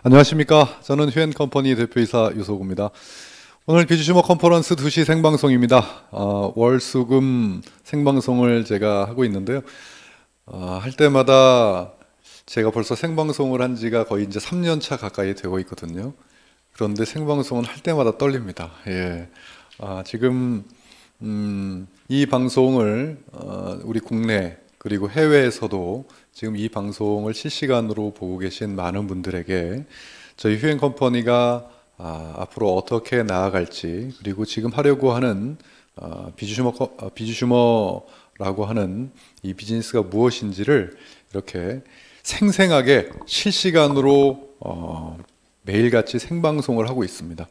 안녕하십니까. 저는 휴앤컴퍼니 대표이사 유석우입니다. 오늘 비즈슈머 컨퍼런스 2시 생방송입니다. 월수금 생방송을 제가 하고 있는데요. 할 때마다 제가 벌써 생방송을 한 지가 거의 이제 3년 차 가까이 되고 있거든요. 그런데 생방송은 할 때마다 떨립니다. 예. 지금 이 방송을 우리 국내 그리고 해외에서도 지금 이 방송을 실시간으로 보고 계신 많은 분들에게 저희 휴앤컴퍼니가 앞으로 어떻게 나아갈지, 그리고 지금 하려고 하는 비즈슈머라고 하는 이 비즈니스가 무엇인지를 이렇게 생생하게 실시간으로 매일같이 생방송을 하고 있습니다.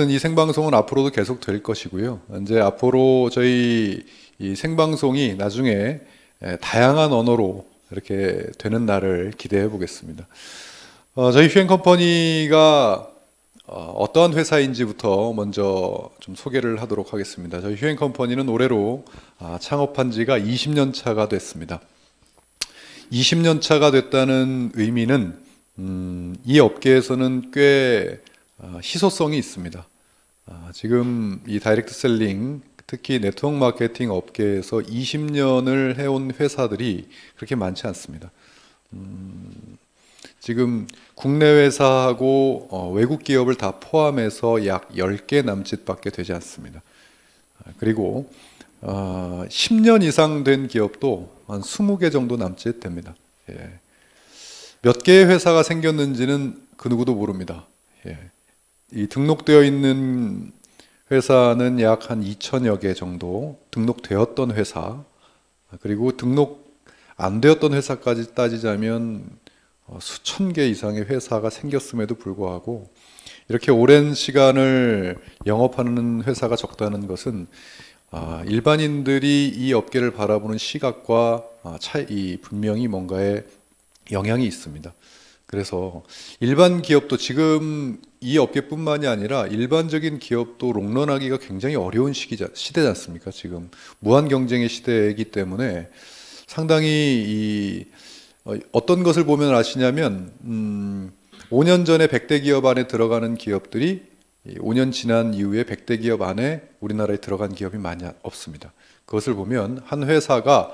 이 생방송은 앞으로도 계속 될 것이고요. 이제 앞으로 저희 이 생방송이 나중에 다양한 언어로 이렇게 되는 날을 기대해 보겠습니다. 저희 휴앤컴퍼니가 어떠한 회사인지부터 먼저 좀 소개를 하도록 하겠습니다. 저희 휴앤컴퍼니는 올해로 창업한 지가 20년 차가 됐습니다. 20년 차가 됐다는 의미는 이 업계에서는 꽤 희소성이 있습니다. 지금 이 다이렉트 셀링, 특히 네트워크 마케팅 업계에서 20년을 해온 회사들이 그렇게 많지 않습니다. 지금 국내 회사하고 외국 기업을 다 포함해서 약 10개 남짓밖에 되지 않습니다. 그리고 10년 이상 된 기업도 한 20개 정도 남짓 됩니다. 예. 몇 개의 회사가 생겼는지는 그 누구도 모릅니다. 예. 이 등록되어 있는 회사는 약 한 2천여 개 정도 등록되었던 회사, 그리고 등록 안 되었던 회사까지 따지자면 수천 개 이상의 회사가 생겼음에도 불구하고 이렇게 오랜 시간을 영업하는 회사가 적다는 것은 일반인들이 이 업계를 바라보는 시각과 차이, 분명히 뭔가에 영향이 있습니다. 그래서 일반 기업도 지금 이 업계뿐만이 아니라 일반적인 기업도 롱런하기가 굉장히 어려운 시대지 않습니까? 지금 무한 경쟁의 시대이기 때문에 상당히 어떤 것을 보면 아시냐면 5년 전에 100대 기업 안에 들어가는 기업들이 5년 지난 이후에 100대 기업 안에 우리나라에 들어간 기업이 많이 없습니다. 그것을 보면 한 회사가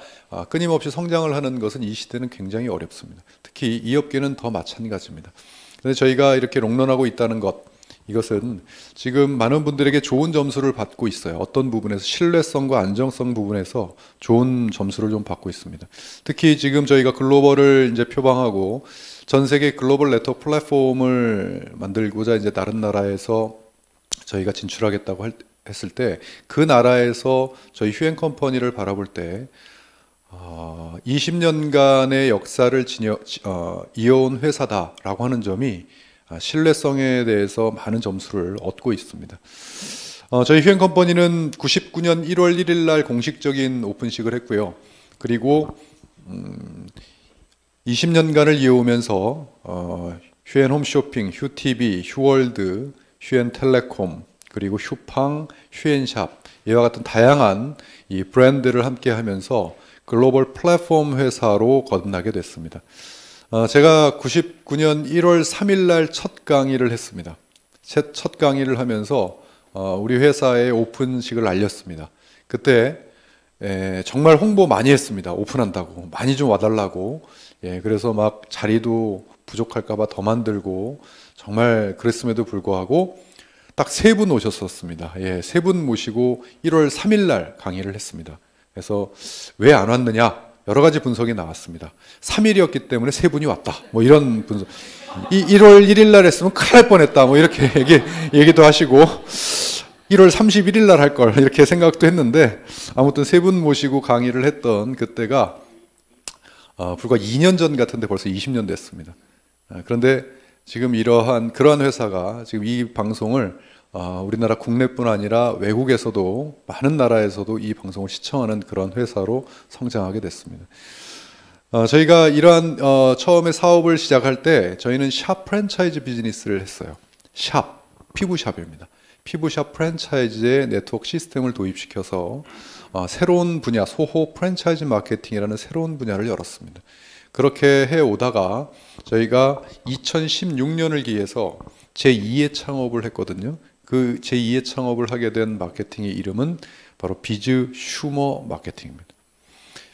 끊임없이 성장을 하는 것은 이 시대는 굉장히 어렵습니다. 특히 이 업계는 더 마찬가지입니다. 그래서 저희가 이렇게 롱런하고 있다는 것, 이것은 지금 많은 분들에게 좋은 점수를 받고 있어요. 어떤 부분에서 신뢰성과 안정성 부분에서 좋은 점수를 좀 받고 있습니다. 특히 지금 저희가 글로벌을 이제 표방하고 전 세계 글로벌 네트워크 플랫폼을 만들고자 이제 다른 나라에서 저희가 진출하겠다고 했을 때 그 나라에서 저희 휴앤컴퍼니를 바라볼 때 20년간의 역사를 이어온 회사다라고 하는 점이 신뢰성에 대해서 많은 점수를 얻고 있습니다. 저희 휴앤컴퍼니는 99년 1월 1일 날 공식적인 오픈식을 했고요. 그리고 20년간을 이어오면서 휴앤홈쇼핑, 휴TV, 휴월드, 휴앤텔레콤, 그리고 휴팡, 휴앤샵 이와 같은 다양한 이 브랜드를 함께 하면서 글로벌 플랫폼 회사로 거듭나게 됐습니다. 제가 99년 1월 3일 날 첫 강의를 했습니다. 첫 강의를 하면서 우리 회사의 오픈식을 알렸습니다. 그때 정말 홍보 많이 했습니다. 오픈한다고 많이 좀 와달라고. 그래서 막 자리도 부족할까 봐 더 만들고 정말 그랬음에도 불구하고 딱 3분 오셨었습니다. 3분 모시고 1월 3일 날 강의를 했습니다. 그래서 왜 안 왔느냐? 여러 가지 분석이 나왔습니다. 3일이었기 때문에 3분이 왔다. 뭐 이런 분석. 1월 1일 날 했으면 큰일 날 뻔했다. 뭐 이렇게 얘기도 하시고 1월 31일 날 할 걸 이렇게 생각도 했는데 아무튼 3분 모시고 강의를 했던 그때가 불과 2년 전 같은데 벌써 20년 됐습니다. 그런데 지금 그러한 회사가 지금 이 방송을 우리나라 국내뿐 아니라 외국에서도 많은 나라에서도 이 방송을 시청하는 그런 회사로 성장하게 됐습니다. 저희가 이러한 처음에 사업을 시작할 때 저희는 샵 프랜차이즈 비즈니스를 했어요. 피부샵입니다. 피부샵 프랜차이즈의 네트워크 시스템을 도입시켜서 새로운 분야, 소호 프랜차이즈 마케팅이라는 새로운 분야를 열었습니다. 그렇게 해오다가 저희가 2016년을 기해서 제2의 창업을 했거든요. 그 제2의 창업을 하게 된 마케팅의 이름은 바로 비즈 슈머 마케팅입니다.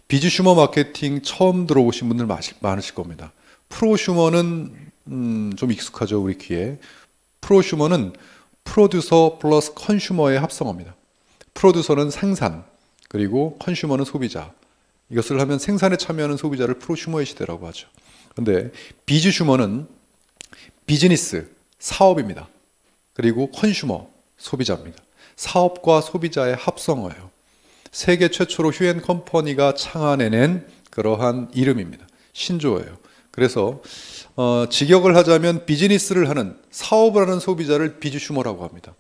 비즈 슈머 마케팅 처음 들어보신 분들 많으실 겁니다. 프로슈머는 좀 익숙하죠, 우리 귀에. 프로슈머는 프로듀서 플러스 컨슈머의 합성어입니다. 프로듀서는 생산, 그리고 컨슈머는 소비자. 이것을 하면 생산에 참여하는 소비자를 프로슈머의 시대라고 하죠. 그런데 비즈 슈머는 비즈니스, 사업입니다. 그리고 컨슈머, 소비자입니다. 사업과 소비자의 합성어예요. 세계 최초로 휴엔 컴퍼니가 창안해낸 그러한 이름입니다. 신조어예요. 그래서 직역을 하자면 비즈니스를 하는, 사업을 하는 소비자를 비즈슈머라고 합니다.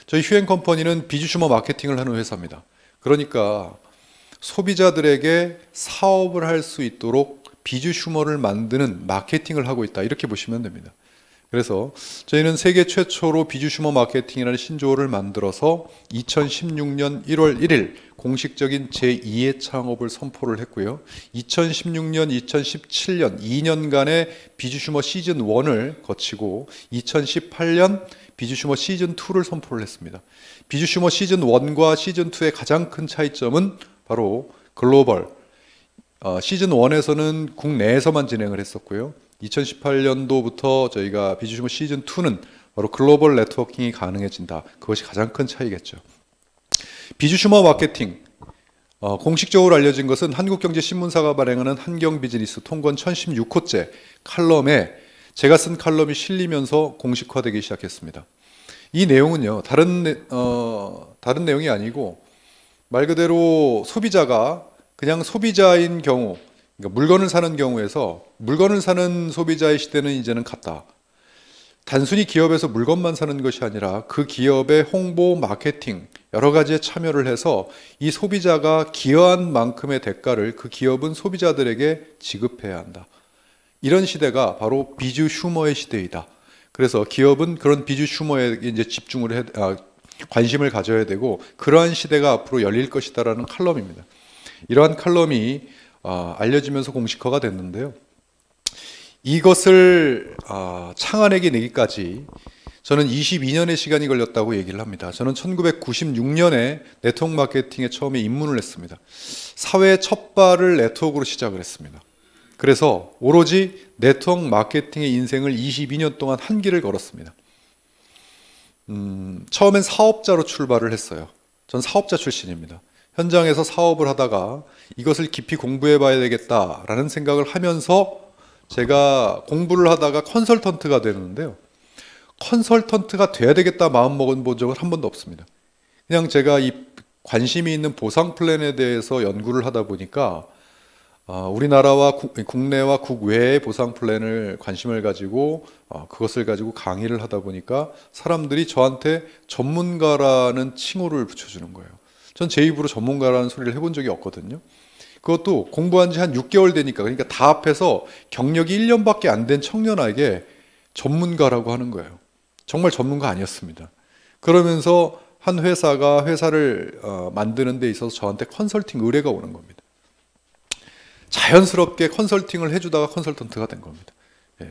저희 휴엔 컴퍼니는 비즈슈머 마케팅을 하는 회사입니다. 그러니까 소비자들에게 사업을 할 수 있도록 비즈슈머를 만드는 마케팅을 하고 있다, 이렇게 보시면 됩니다. 그래서 저희는 세계 최초로 비즈슈머 마케팅이라는 신조어를 만들어서 2016년 1월 1일 공식적인 제2의 창업을 선포를 했고요. 2016년, 2017년 2년간의 비즈슈머 시즌 1을 거치고 2018년 비즈슈머 시즌 2를 선포를 했습니다. 비즈슈머 시즌 1과 시즌 2의 가장 큰 차이점은 바로 글로벌, 시즌 1에서는 국내에서만 진행을 했었고요. 2018년도부터 저희가 비즈슈머 시즌 2는 바로 글로벌 네트워킹이 가능해진다. 그것이 가장 큰 차이겠죠. 비즈슈머 마케팅, 공식적으로 알려진 것은 한국경제신문사가 발행하는 한경비즈니스 통권 1016호째 칼럼에 제가 쓴 칼럼이 실리면서 공식화되기 시작했습니다. 이 내용은요, 다른 내용이 아니고 말 그대로 소비자가 그냥 소비자인 경우, 그러니까 물건을 사는 경우에서 물건을 사는 소비자의 시대는 이제는 갔다. 단순히 기업에서 물건만 사는 것이 아니라 그 기업의 홍보, 마케팅 여러 가지에 참여를 해서 이 소비자가 기여한 만큼의 대가를 그 기업은 소비자들에게 지급해야 한다. 이런 시대가 바로 비즈 슈머의 시대이다. 그래서 기업은 그런 비즈 슈머에 이제 관심을 가져야 되고 그러한 시대가 앞으로 열릴 것이다라는 칼럼입니다. 이러한 칼럼이 알려지면서 공식화가 됐는데요. 이것을 창안해내기까지 저는 22년의 시간이 걸렸다고 얘기를 합니다. 저는 1996년에 네트워크 마케팅에 처음에 입문을 했습니다. 사회의 첫 발을 네트워크로 시작을 했습니다. 그래서 오로지 네트워크 마케팅의 인생을 22년 동안 한 길을 걸었습니다. 처음엔 사업자로 출발을 했어요. 전 사업자 출신입니다. 현장에서 사업을 하다가 이것을 깊이 공부해 봐야 되겠다라는 생각을 하면서 제가 공부를 하다가 컨설턴트가 되는데요. 컨설턴트가 돼야 되겠다 마음 먹은 적은 한 번도 없습니다. 그냥 제가 이 관심이 있는 보상 플랜에 대해서 연구를 하다 보니까 우리나라와 국내와 국외의 보상 플랜을 관심을 가지고 그것을 가지고 강의를 하다 보니까 사람들이 저한테 전문가라는 칭호를 붙여주는 거예요. 전 제 입으로 전문가라는 소리를 해본 적이 없거든요. 그것도 공부한 지 한 6개월 되니까, 그러니까 다 합해서 경력이 1년밖에 안 된 청년에게 전문가라고 하는 거예요. 정말 전문가 아니었습니다. 그러면서 한 회사가 회사를 만드는 데 있어서 저한테 컨설팅 의뢰가 오는 겁니다. 자연스럽게 컨설팅을 해주다가 컨설턴트가 된 겁니다.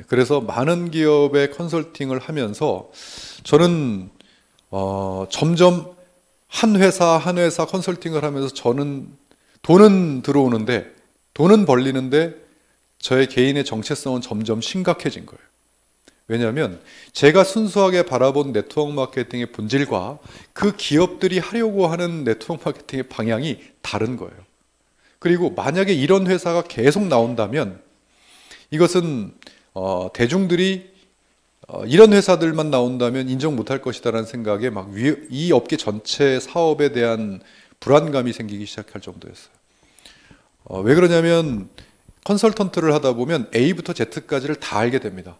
그래서 많은 기업에 컨설팅을 하면서 저는 점점 한 회사 한 회사 컨설팅을 하면서 저는 돈은 들어오는데, 돈은 벌리는데 저의 개인의 정체성은 점점 심각해진 거예요. 왜냐하면 제가 순수하게 바라본 네트워크 마케팅의 본질과 그 기업들이 하려고 하는 네트워크 마케팅의 방향이 다른 거예요. 그리고 만약에 이런 회사가 계속 나온다면 이것은 대중들이 이런 회사들만 나온다면 인정 못할 것이다라는 생각에 막 이 업계 전체 사업에 대한 불안감이 생기기 시작할 정도였어요. 왜 그러냐면 컨설턴트를 하다 보면 A부터 Z까지를 다 알게 됩니다.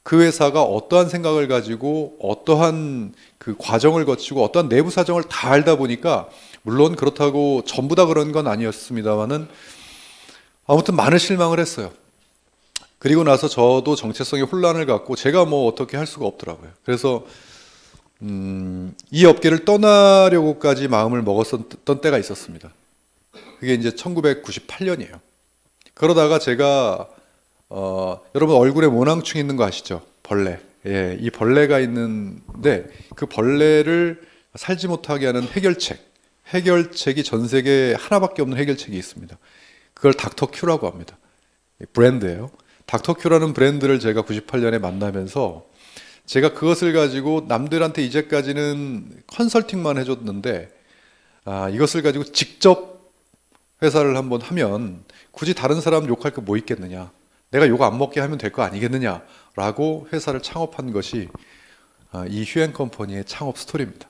그 회사가 어떠한 생각을 가지고 어떠한 그 과정을 거치고 어떠한 내부 사정을 다 알다 보니까, 물론 그렇다고 전부 다 그런 건 아니었습니다만은 아무튼 많은 실망을 했어요. 그리고 나서 저도 정체성의 혼란을 갖고 제가 뭐 어떻게 할 수가 없더라고요. 그래서 이 업계를 떠나려고까지 마음을 먹었던 때가 있었습니다. 그게 이제 1998년이에요. 그러다가 제가 여러분 얼굴에 모낭충 있는 거 아시죠? 벌레. 예, 이 벌레가 있는데 그 벌레를 살지 못하게 하는 해결책이 전 세계에 하나밖에 없는 해결책이 있습니다. 그걸 닥터큐라고 합니다. 브랜드예요. 닥터큐라는 브랜드를 제가 98년에 만나면서 제가 그것을 가지고 남들한테 이제까지는 컨설팅만 해줬는데 이것을 가지고 직접 회사를 한번 하면 굳이 다른 사람 욕할 거 뭐 있겠느냐, 내가 욕 안 먹게 하면 될 거 아니겠느냐 라고 회사를 창업한 것이 이 휴앤컴퍼니의 창업 스토리입니다.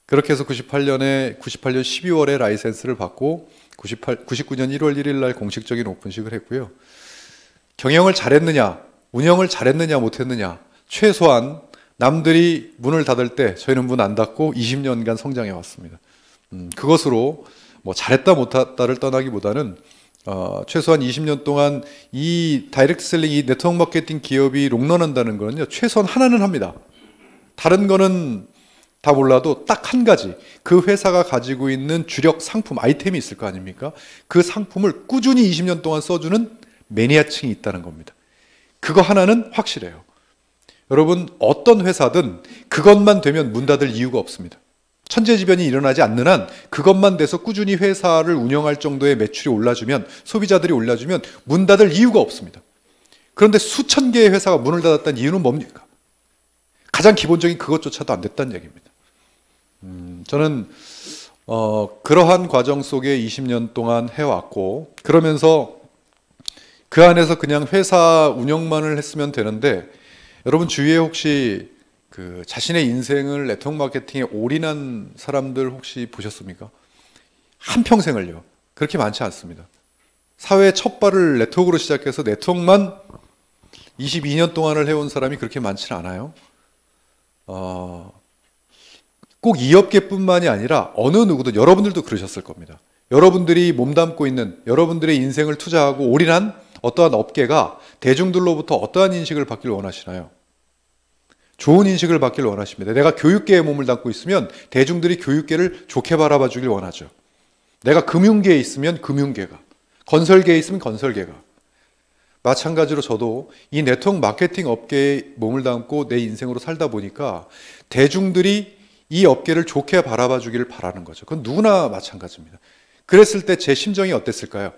그렇게 해서 98년 12월에 라이센스를 받고 99년 1월 1일 날 공식적인 오픈식을 했고요. 경영을 잘했느냐, 운영을 잘했느냐 못했느냐, 최소한 남들이 문을 닫을 때 저희는 문 안 닫고 20년간 성장해 왔습니다. 그것으로 뭐 잘했다 못했다를 떠나기보다는 최소한 20년 동안 이 다이렉트 셀링, 이 네트워크 마케팅 기업이 롱런한다는 거는요, 최소한 하나는 합니다. 다른 거는 다 몰라도 딱 한 가지, 그 회사가 가지고 있는 주력 상품, 아이템이 있을 거 아닙니까? 그 상품을 꾸준히 20년 동안 써주는 매니아층이 있다는 겁니다. 그거 하나는 확실해요. 여러분, 어떤 회사든 그것만 되면 문 닫을 이유가 없습니다. 천재지변이 일어나지 않는 한 그것만 돼서 꾸준히 회사를 운영할 정도의 매출이 올라주면, 소비자들이 올라주면 문 닫을 이유가 없습니다. 그런데 수천 개의 회사가 문을 닫았다는 이유는 뭡니까? 가장 기본적인 그것조차도 안 됐다는 얘기입니다. 저는 그러한 과정 속에 20년 동안 해왔고, 그러면서 그 안에서 그냥 회사 운영만을 했으면 되는데, 여러분 주위에 혹시 그 자신의 인생을 네트워크 마케팅에 올인한 사람들 혹시 보셨습니까? 한평생을요. 그렇게 많지 않습니다. 사회의 첫 발을 네트워크로 시작해서 네트워크만 22년 동안을 해온 사람이 그렇게 많지는 않아요. 꼭 이 업계뿐만이 아니라 어느 누구든, 여러분들도 그러셨을 겁니다. 여러분들이 몸담고 있는, 여러분들의 인생을 투자하고 올인한 어떠한 업계가 대중들로부터 어떠한 인식을 받길 원하시나요? 좋은 인식을 받길 원하십니다. 내가 교육계에 몸을 담고 있으면 대중들이 교육계를 좋게 바라봐 주길 원하죠. 내가 금융계에 있으면 금융계가, 건설계에 있으면 건설계가. 마찬가지로 저도 이 네트워크 마케팅 업계에 몸을 담고 내 인생으로 살다 보니까 대중들이 이 업계를 좋게 바라봐 주기를 바라는 거죠. 그건 누구나 마찬가지입니다. 그랬을 때 제 심정이 어땠을까요?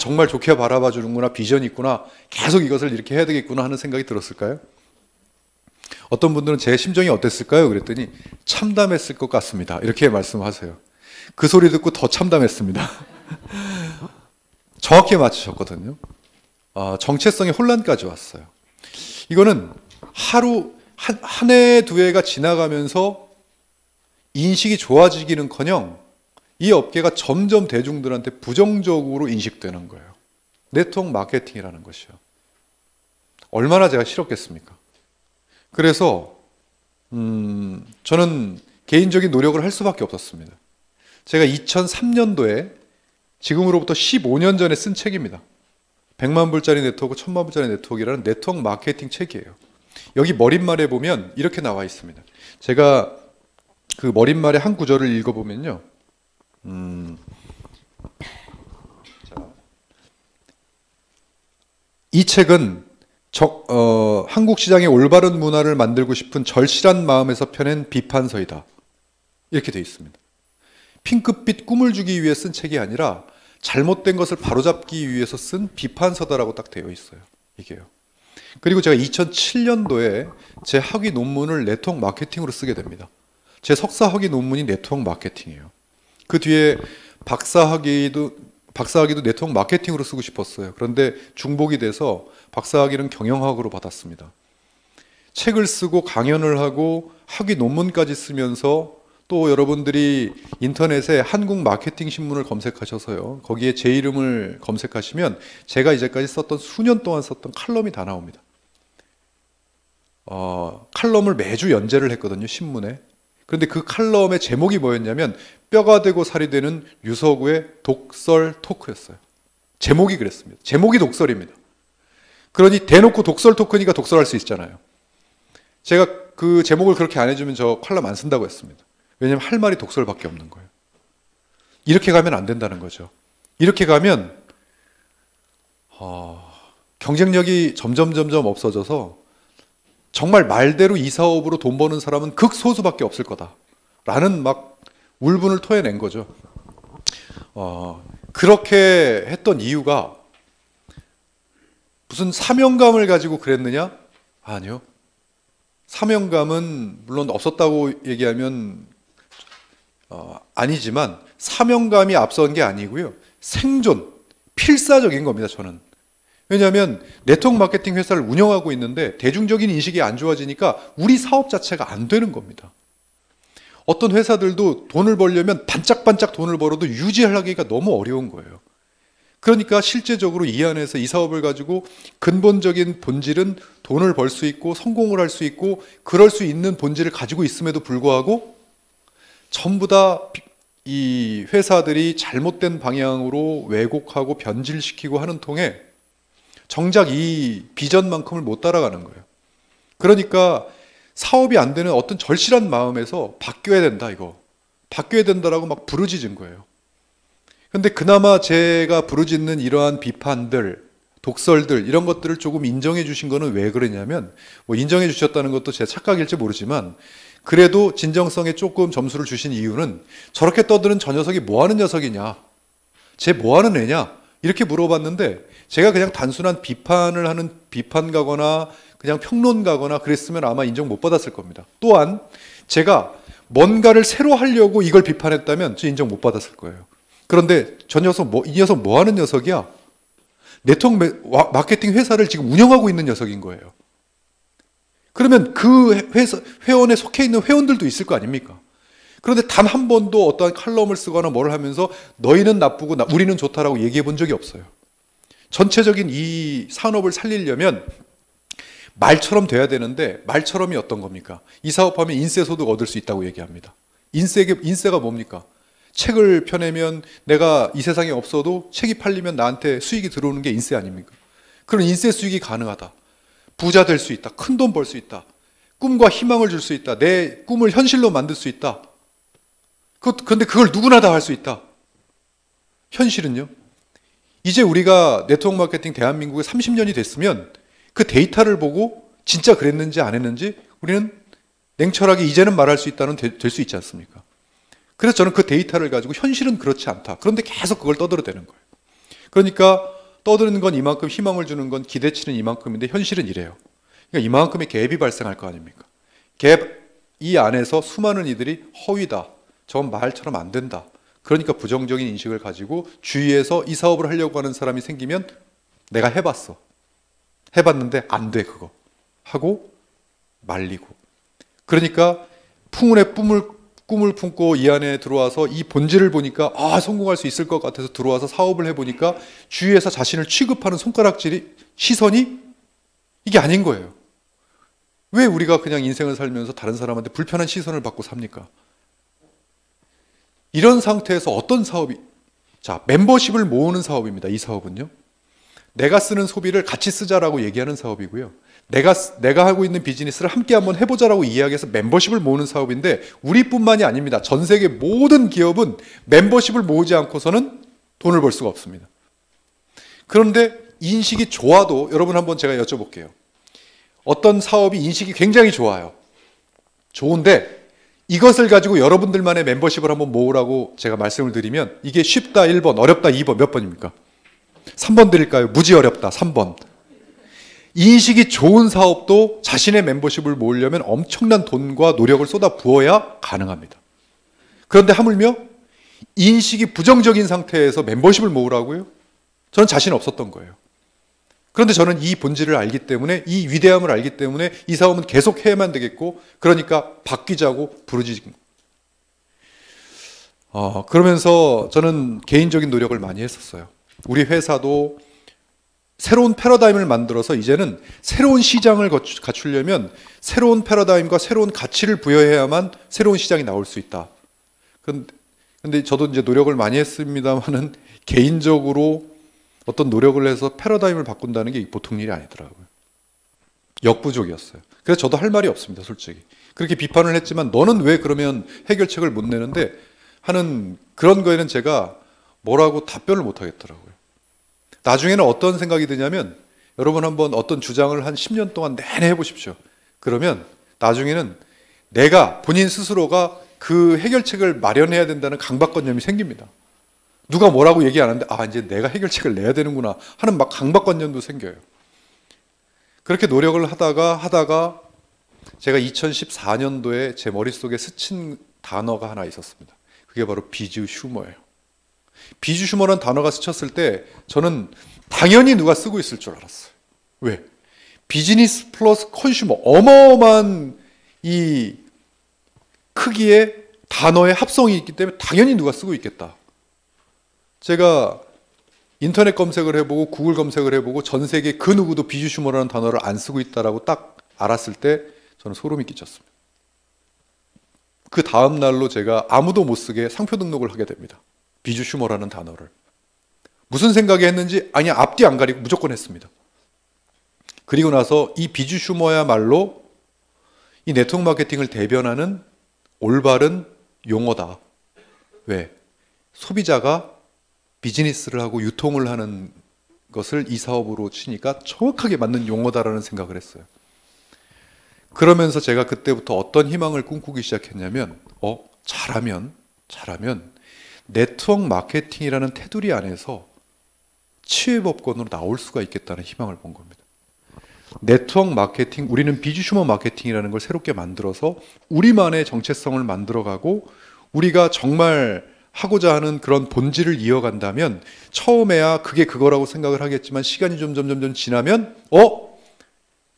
정말 좋게 바라봐 주는구나, 비전이 있구나, 계속 이것을 이렇게 해야 되겠구나 하는 생각이 들었을까요? 어떤 분들은 제 심정이 어땠을까요? 그랬더니 참담했을 것 같습니다, 이렇게 말씀하세요. 그 소리 듣고 더 참담했습니다. 정확히 맞추셨거든요. 정체성의 혼란까지 왔어요. 이거는 한 해, 두 해가 지나가면서 인식이 좋아지기는커녕 이 업계가 점점 대중들한테 부정적으로 인식되는 거예요. 네트워크 마케팅이라는 것이요. 얼마나 제가 싫었겠습니까? 그래서 저는 개인적인 노력을 할 수밖에 없었습니다. 제가 2003년도에 지금으로부터 15년 전에 쓴 책입니다. 100만 불짜리 네트워크, 1000만 불짜리 네트워크라는 네트워크 마케팅 책이에요. 여기 머릿말에 보면 이렇게 나와 있습니다. 제가 그 머릿말의 한 구절을 읽어보면요. 이 책은 한국 시장의 올바른 문화를 만들고 싶은 절실한 마음에서 펴낸 비판서이다, 이렇게 되어 있습니다. 핑크빛 꿈을 주기 위해 쓴 책이 아니라 잘못된 것을 바로잡기 위해서 쓴 비판서다라고 딱 되어 있어요. 이게요. 그리고 제가 2007년도에 제 학위 논문을 네트워크 마케팅으로 쓰게 됩니다. 제 석사 학위 논문이 네트워크 마케팅이에요. 그 뒤에 박사학위도 네트워크 마케팅으로 쓰고 싶었어요. 그런데 중복이 돼서 박사학위는 경영학으로 받았습니다. 책을 쓰고 강연을 하고 학위 논문까지 쓰면서, 또 여러분들이 인터넷에 한국 마케팅 신문을 검색하셔서요, 거기에 제 이름을 검색하시면 제가 이제까지 썼던, 수년 동안 썼던 칼럼이 다 나옵니다. 칼럼을 매주 연재를 했거든요, 신문에. 그런데 그 칼럼의 제목이 뭐였냐면 뼈가 되고 살이 되는 유서구의 독설 토크였어요. 제목이 그랬습니다. 제목이 독설입니다. 그러니 대놓고 독설 토크니까 독설할 수 있잖아요. 제가 그 제목을 그렇게 안 해주면 저 칼럼 안 쓴다고 했습니다. 왜냐하면 할 말이 독설밖에 없는 거예요. 이렇게 가면 안 된다는 거죠. 이렇게 가면 경쟁력이 점점 없어져서 정말 말대로 이 사업으로 돈 버는 사람은 극소수밖에 없을 거다라는 막 울분을 토해낸 거죠. 그렇게 했던 이유가 무슨 사명감을 가지고 그랬느냐? 아니요. 사명감은 물론 없었다고 얘기하면 아니지만 사명감이 앞선 게 아니고요. 생존, 필사적인 겁니다, 저는. 왜냐하면 네트워크 마케팅 회사를 운영하고 있는데 대중적인 인식이 안 좋아지니까 우리 사업 자체가 안 되는 겁니다. 어떤 회사들도 돈을 벌려면 반짝반짝 돈을 벌어도 유지하기가 너무 어려운 거예요. 그러니까 실제적으로 이 안에서 이 사업을 가지고 근본적인 본질은 돈을 벌 수 있고 성공을 할 수 있고 그럴 수 있는 본질을 가지고 있음에도 불구하고 전부 다 이 회사들이 잘못된 방향으로 왜곡하고 변질시키고 하는 통에 정작 이 비전만큼을 못 따라가는 거예요. 그러니까 사업이 안 되는 어떤 절실한 마음에서 바뀌어야 된다, 이거. 바뀌어야 된다라고 막 부르짖은 거예요. 근데 그나마 제가 부르짖는 이러한 비판들, 독설들, 이런 것들을 조금 인정해 주신 거는 왜 그러냐면, 뭐 인정해 주셨다는 것도 제 착각일지 모르지만, 그래도 진정성에 조금 점수를 주신 이유는 저렇게 떠드는 저 녀석이 뭐 하는 녀석이냐? 쟤 뭐 하는 애냐? 이렇게 물어봤는데, 제가 그냥 단순한 비판을 하는 비판가거나 그냥 평론가거나 그랬으면 아마 인정 못 받았을 겁니다. 또한 제가 뭔가를 새로 하려고 이걸 비판했다면 저 인정 못 받았을 거예요. 그런데 이 녀석 뭐 하는 녀석이야? 네트워크 마케팅 회사를 지금 운영하고 있는 녀석인 거예요. 그러면 그 회원에 속해 있는 회원들도 있을 거 아닙니까? 그런데 단 한 번도 어떠한 칼럼을 쓰거나 뭘 하면서 너희는 나쁘고 우리는 좋다라고 얘기해 본 적이 없어요. 전체적인 이 산업을 살리려면 말처럼 돼야 되는데 말처럼이 어떤 겁니까? 이 사업하면 인세 소득 얻을 수 있다고 얘기합니다. 인세가 뭡니까? 책을 펴내면 내가 이 세상에 없어도 책이 팔리면 나한테 수익이 들어오는 게 인세 아닙니까? 그런 인세 수익이 가능하다. 부자 될 수 있다. 큰 돈 벌 수 있다. 꿈과 희망을 줄 수 있다. 내 꿈을 현실로 만들 수 있다. 그런데 그걸 누구나 다 할 수 있다. 현실은요? 이제 우리가 네트워크 마케팅 대한민국에 30년이 됐으면 그 데이터를 보고 진짜 그랬는지 안 했는지 우리는 냉철하게 이제는 말할 수 있다는 될 수 있지 않습니까? 그래서 저는 그 데이터를 가지고 현실은 그렇지 않다. 그런데 계속 그걸 떠들어대는 거예요. 그러니까 떠드는 건 이만큼, 희망을 주는 건 기대치는 이만큼인데 현실은 이래요. 그러니까 이만큼의 갭이 발생할 거 아닙니까? 이 안에서 수많은 이들이 허위다. 저건 말처럼 안 된다. 그러니까 부정적인 인식을 가지고 주위에서 이 사업을 하려고 하는 사람이 생기면 내가 해봤어. 해봤는데 안 돼, 그거. 하고 말리고. 그러니까 풍운의 꿈을 품고 이 안에 들어와서 이 본질을 보니까 성공할 수 있을 것 같아서 들어와서 사업을 해보니까 주위에서 자신을 취급하는 시선이 이게 아닌 거예요. 왜 우리가 그냥 인생을 살면서 다른 사람한테 불편한 시선을 받고 삽니까? 이런 상태에서 어떤 사업이, 멤버십을 모으는 사업입니다. 이 사업은요. 내가 쓰는 소비를 같이 쓰자라고 얘기하는 사업이고요. 내가 하고 있는 비즈니스를 함께 한번 해보자라고 이야기해서 멤버십을 모으는 사업인데 우리뿐만이 아닙니다. 전 세계 모든 기업은 멤버십을 모으지 않고서는 돈을 벌 수가 없습니다. 그런데 인식이 좋아도 여러분 한번 제가 여쭤볼게요. 어떤 사업이 인식이 굉장히 좋아요. 좋은데 이것을 가지고 여러분들만의 멤버십을 한번 모으라고 제가 말씀을 드리면 이게 쉽다 1번, 어렵다 2번, 몇 번입니까? 3번 드릴까요? 무지 어렵다 3번. 인식이 좋은 사업도 자신의 멤버십을 모으려면 엄청난 돈과 노력을 쏟아 부어야 가능합니다. 그런데 하물며 인식이 부정적인 상태에서 멤버십을 모으라고요? 저는 자신 없었던 거예요. 그런데 저는 이 본질을 알기 때문에, 이 위대함을 알기 때문에 이 사업은 계속 해야만 되겠고, 그러니까 바뀌자고 부르짖은 거예요. 그러면서 저는 개인적인 노력을 많이 했었어요. 우리 회사도 새로운 패러다임을 만들어서 이제는 새로운 시장을 갖추려면 새로운 패러다임과 새로운 가치를 부여해야만 새로운 시장이 나올 수 있다. 근데 저도 이제 노력을 많이 했습니다만은 개인적으로 어떤 노력을 해서 패러다임을 바꾼다는 게 보통 일이 아니더라고요. 역부족이었어요. 그래서 저도 할 말이 없습니다, 솔직히. 그렇게 비판을 했지만 너는 왜 그러면 해결책을 못 내는데 하는 그런 거에는 제가 뭐라고 답변을 못 하겠더라고요. 나중에는 어떤 생각이 드냐면 여러분 한번 어떤 주장을 한 10년 동안 내내 해보십시오. 그러면 나중에는 내가 본인 스스로가 그 해결책을 마련해야 된다는 강박관념이 생깁니다. 누가 뭐라고 얘기 안 하는데 이제 내가 해결책을 내야 되는구나 하는 막 강박관념도 생겨요. 그렇게 노력을 하다가 제가 2014년도에 제 머릿속에 스친 단어가 하나 있었습니다. 그게 바로 비주 슈머예요. 비주 슈머라는 단어가 스쳤을 때 저는 당연히 누가 쓰고 있을 줄 알았어요. 왜? 비즈니스 플러스 컨슈머, 어마어마한 이 크기의 단어의 합성이 있기 때문에 당연히 누가 쓰고 있겠다. 제가 인터넷 검색을 해보고 구글 검색을 해보고 전 세계 그 누구도 비주 슈머라는 단어를 안 쓰고 있다라고 딱 알았을 때 저는 소름이 끼쳤습니다. 그 다음 날로 제가 아무도 못 쓰게 상표 등록을 하게 됩니다. 비주 슈머라는 단어를. 무슨 생각이 했는지 앞뒤 안 가리고 무조건 했습니다. 그리고 나서 이 비주 슈머야말로 이 네트워크 마케팅을 대변하는 올바른 용어다. 왜? 소비자가 비즈니스를 하고 유통을 하는 것을 이 사업으로 치니까 정확하게 맞는 용어다라는 생각을 했어요. 그러면서 제가 그때부터 어떤 희망을 꿈꾸기 시작했냐면 잘하면 네트워크 마케팅이라는 테두리 안에서 치외법권으로 나올 수가 있겠다는 희망을 본 겁니다. 네트워크 마케팅, 우리는 비주슈머 마케팅이라는 걸 새롭게 만들어서 우리만의 정체성을 만들어가고 우리가 정말 하고자 하는 그런 본질을 이어간다면 처음에야 그게 그거라고 생각을 하겠지만 시간이 점점 지나면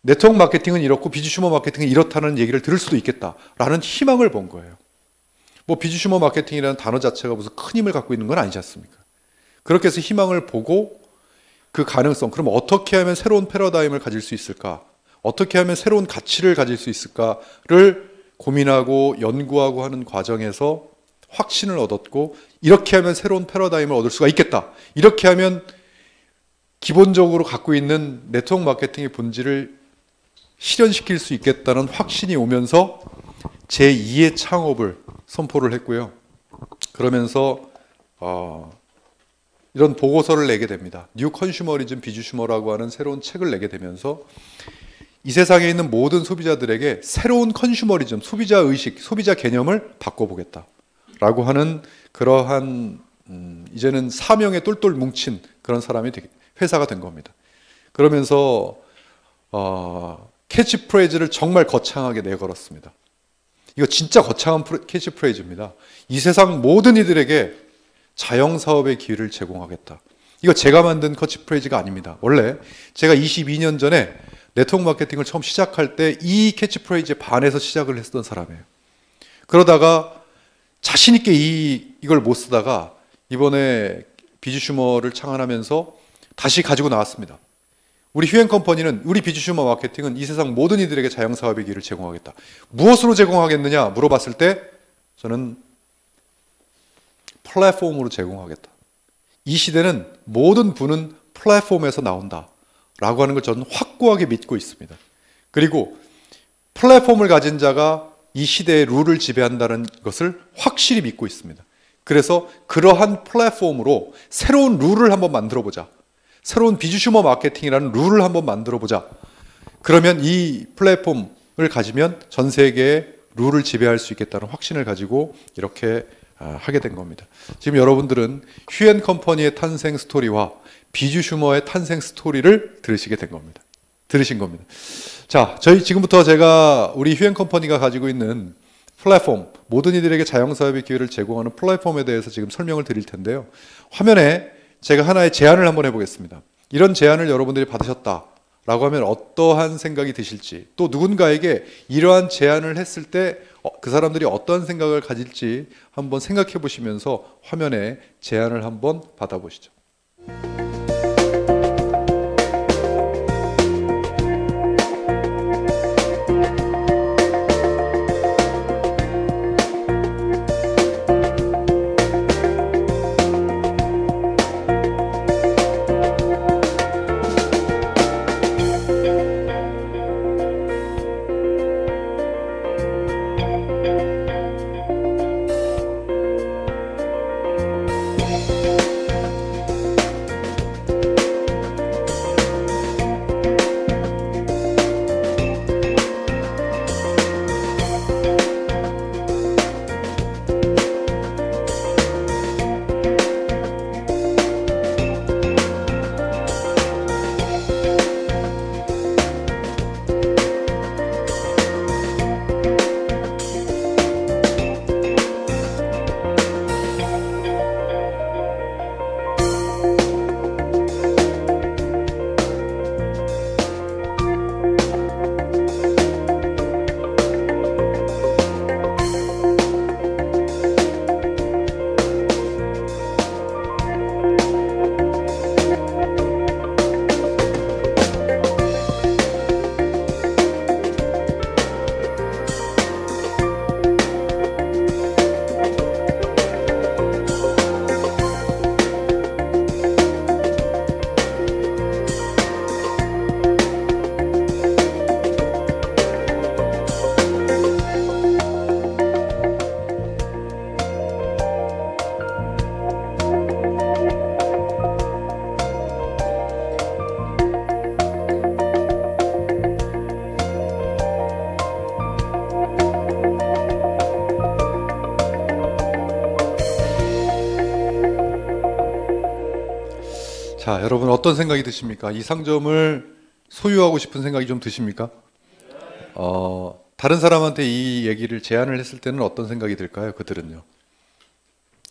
네트워크 마케팅은 이렇고 비주슈머 마케팅은 이렇다는 얘기를 들을 수도 있겠다라는 희망을 본 거예요. 뭐 비주슈머 마케팅이라는 단어 자체가 무슨 큰 힘을 갖고 있는 건 아니지 않습니까? 그렇게 해서 희망을 보고 그 가능성, 그럼 어떻게 하면 새로운 패러다임을 가질 수 있을까? 어떻게 하면 새로운 가치를 가질 수 있을까를 고민하고 연구하고 하는 과정에서 확신을 얻었고, 이렇게 하면 새로운 패러다임을 얻을 수가 있겠다. 이렇게 하면 기본적으로 갖고 있는 네트워크 마케팅의 본질을 실현시킬 수 있겠다는 확신이 오면서 제2의 창업을 선포를 했고요. 그러면서 이런 보고서를 내게 됩니다. 뉴 컨슈머리즘 비주슈머라고 하는 새로운 책을 내게 되면서 이 세상에 있는 모든 소비자들에게 새로운 컨슈머리즘, 소비자 의식, 소비자 개념을 바꿔보겠다라고 하는 그러한 이제는 사명에 똘똘 뭉친 그런 사람이 회사가 된 겁니다. 그러면서 캐치프레이즈를 정말 거창하게 내걸었습니다. 이거 진짜 거창한 캐치프레이즈입니다. 이 세상 모든 이들에게 자영사업의 기회를 제공하겠다. 이거 제가 만든 캐치프레이즈가 아닙니다. 원래 제가 22년 전에 네트워크 마케팅을 처음 시작할 때 이 캐치프레이즈에 반해서 시작을 했던 사람이에요. 그러다가 자신 있게 이걸 못 쓰다가 이번에 비주슈머를 창안하면서 다시 가지고 나왔습니다. 우리 휴앤컴퍼니는, 우리 비주슈머 마케팅은 이 세상 모든 이들에게 자영사업의 기회를 제공하겠다. 무엇으로 제공하겠느냐 물어봤을 때 저는 플랫폼으로 제공하겠다. 이 시대는 모든 부는 플랫폼에서 나온다 라고 하는 걸 저는 확고하게 믿고 있습니다. 그리고 플랫폼을 가진 자가 이 시대의 룰을 지배한다는 것을 확실히 믿고 있습니다. 그래서 그러한 플랫폼으로 새로운 룰을 한번 만들어보자. 새로운 비주슈머 마케팅이라는 룰을 한번 만들어보자. 그러면 이 플랫폼을 가지면 전 세계의 룰을 지배할 수 있겠다는 확신을 가지고 이렇게 하게 된 겁니다. 지금 여러분들은 휴앤컴퍼니의 탄생 스토리와 비주슈머의 탄생 스토리를 들으신 겁니다. 자, 지금부터 제가 우리 휴앤컴퍼니가 가지고 있는 플랫폼, 모든 이들에게 자영사업의 기회를 제공하는 플랫폼에 대해서 지금 설명을 드릴 텐데요. 화면에 제가 하나의 제안을 한번 해보겠습니다. 이런 제안을 여러분들이 받으셨다라고 하면 어떠한 생각이 드실지, 또 누군가에게 이러한 제안을 했을 때 그 사람들이 어떤 생각을 가질지 한번 생각해 보시면서 화면에 제안을 한번 받아보시죠. 자, 여러분 어떤 생각이 드십니까? 이 상점을 소유하고 싶은 생각이 좀 드십니까? 다른 사람한테 이 얘기를 제안을 했을 때는 어떤 생각이 들까요? 그들은요.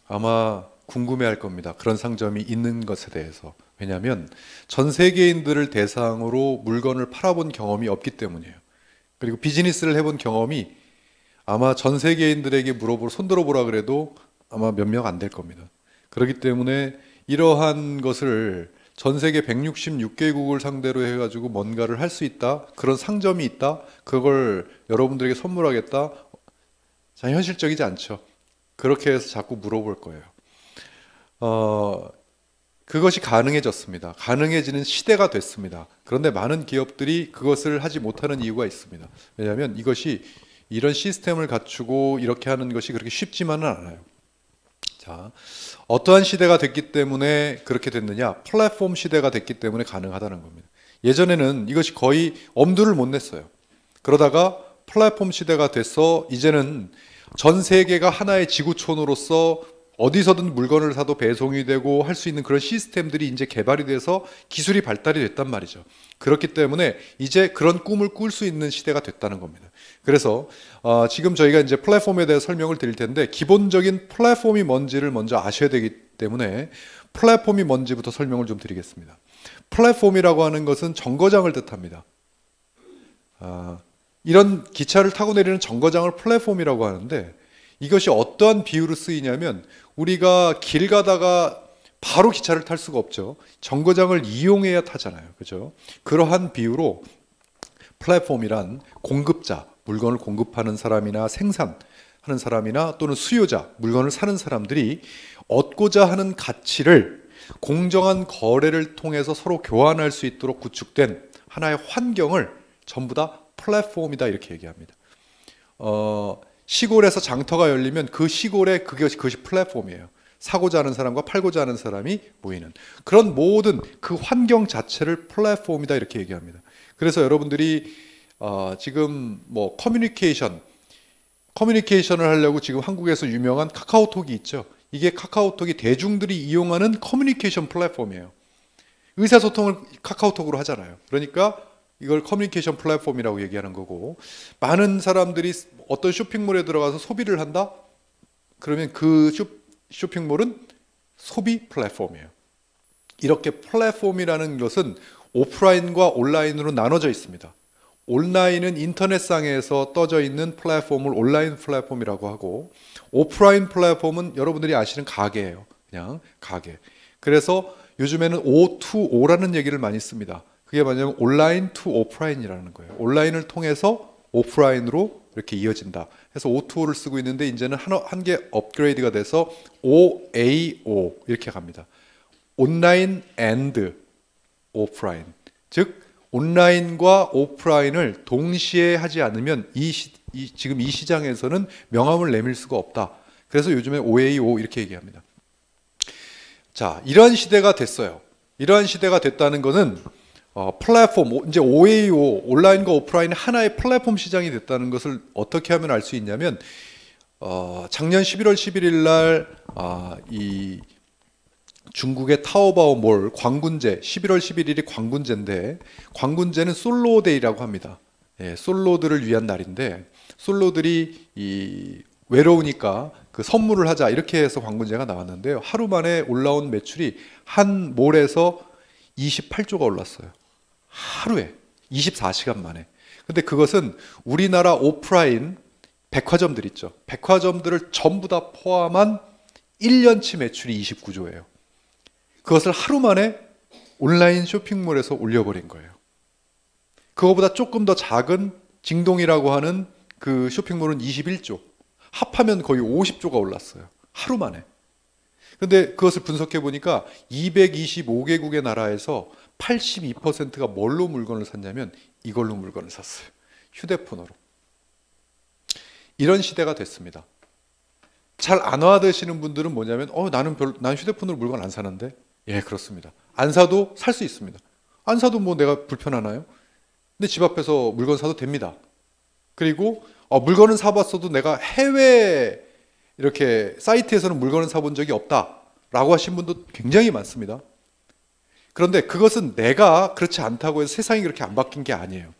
아마 궁금해할 겁니다. 그런 상점이 있는 것에 대해서. 왜냐하면 전 세계인들을 대상으로 물건을 팔아본 경험이 없기 때문이에요. 그리고 비즈니스를 해본 경험이 아마 전 세계인들에게 손들어 보라 그래도 아마 몇 명 안 될 겁니다. 그렇기 때문에 이러한 것을 전 세계 166개국을 상대로 해가지고 뭔가를 할 수 있다, 그런 상점이 있다, 그걸 여러분들에게 선물하겠다, 자, 현실적이지 않죠. 그렇게 해서 자꾸 물어볼 거예요. 그것이 가능해졌습니다. 가능해지는 시대가 됐습니다. 그런데 많은 기업들이 그것을 하지 못하는 이유가 있습니다. 왜냐하면 이것이 이런 시스템을 갖추고 이렇게 하는 것이 그렇게 쉽지만은 않아요. 자, 어떠한 시대가 됐기 때문에 그렇게 됐느냐? 플랫폼 시대가 됐기 때문에 가능하다는 겁니다. 예전에는 이것이 거의 엄두를 못 냈어요. 그러다가 플랫폼 시대가 돼서 이제는 전 세계가 하나의 지구촌으로서 어디서든 물건을 사도 배송이 되고 할 수 있는 그런 시스템들이 이제 개발이 돼서 기술이 발달이 됐단 말이죠. 그렇기 때문에 이제 그런 꿈을 꿀 수 있는 시대가 됐다는 겁니다. 그래서 지금 저희가 이제 플랫폼에 대해 설명을 드릴 텐데, 기본적인 플랫폼이 뭔지를 먼저 아셔야 되기 때문에 플랫폼이 뭔지부터 설명을 좀 드리겠습니다. 플랫폼이라고 하는 것은 정거장을 뜻합니다. 이런 기차를 타고 내리는 정거장을 플랫폼이라고 하는데, 이것이 어떠한 비유로 쓰이냐면, 우리가 길 가다가 바로 기차를 탈 수가 없죠. 정거장을 이용해야 타잖아요. 그죠? 그러한 비유로 플랫폼이란 공급자, 물건을 공급하는 사람이나 생산하는 사람이나 또는 수요자, 물건을 사는 사람들이 얻고자 하는 가치를 공정한 거래를 통해서 서로 교환할 수 있도록 구축된 하나의 환경을 전부 다 플랫폼이다, 이렇게 얘기합니다. 시골에서 장터가 열리면 그 시골에 그것이 플랫폼이에요. 사고자 하는 사람과 팔고자 하는 사람이 모이는 그런 모든 그 환경 자체를 플랫폼이다, 이렇게 얘기합니다. 그래서 여러분들이 지금 뭐 커뮤니케이션을 하려고 지금 한국에서 유명한 카카오톡이 있죠. 이게 카카오톡이 대중들이 이용하는 커뮤니케이션 플랫폼이에요. 의사소통을 카카오톡으로 하잖아요. 그러니까 이걸 커뮤니케이션 플랫폼이라고 얘기하는 거고, 많은 사람들이 어떤 쇼핑몰에 들어가서 소비를 한다? 그러면 그 쇼핑몰은 소비 플랫폼이에요. 이렇게 플랫폼이라는 것은 오프라인과 온라인으로 나눠져 있습니다. 온라인은 인터넷상에서 떠져 있는 플랫폼을 온라인 플랫폼이라고 하고, 오프라인 플랫폼은 여러분들이 아시는 가게예요. 그냥 가게. 그래서 요즘에는 O2O라는 얘기를 많이 씁니다. 그게 뭐냐면 온라인 투 오프라인이라는 거예요. 온라인을 통해서 오프라인으로 이렇게 이어진다. 해서 O2O를 쓰고 있는데, 이제는 한 개 업그레이드가 돼서 OAO 이렇게 갑니다. 온라인 앤드 오프라인. 즉 온라인과 오프라인을 동시에 하지 않으면 지금 이 시장에서는 명함을 내밀 수가 없다. 그래서 요즘에 OAO 이렇게 얘기합니다. 자, 이러한 시대가 됐어요. 이러한 시대가 됐다는 것은 플랫폼, 이제 OAO, 온라인과 오프라인 하나의 플랫폼 시장이 됐다는 것을 어떻게 하면 알 수 있냐면, 작년 11월 11일 날 이 중국의 타오바오 몰 광군제, 11월 11일이 광군제인데, 광군제는 솔로데이라고 합니다. 예, 솔로들을 위한 날인데, 솔로들이 외로우니까 그 선물을 하자, 이렇게 해서 광군제가 나왔는데요. 하루 만에 올라온 매출이 한 몰에서 28조가 올랐어요. 하루에 24시간 만에. 근데 그것은 우리나라 오프라인 백화점들 있죠. 백화점들을 전부 다 포함한 1년치 매출이 29조예요. 그것을 하루 만에 온라인 쇼핑몰에서 올려버린 거예요. 그거보다 조금 더 작은 징동이라고 하는 그 쇼핑몰은 21조. 합하면 거의 50조가 올랐어요. 하루 만에. 근데 그것을 분석해 보니까 225개국의 나라에서 82%가 뭘로 물건을 샀냐면 이걸로 물건을 샀어요. 휴대폰으로. 이런 시대가 됐습니다. 잘 안 와드시는 분들은 뭐냐면 나는 휴대폰으로 물건 안 사는데. 예, 그렇습니다. 안 사도 살 수 있습니다. 안 사도 뭐 내가 불편하나요? 근데 집 앞에서 물건 사도 됩니다. 그리고 물건은 사봤어도 내가 해외 이렇게 사이트에서는 물건을 사본 적이 없다라고 하신 분도 굉장히 많습니다. 그런데 그것은 내가 그렇지 않다고 해서 세상이 그렇게 안 바뀐 게 아니에요.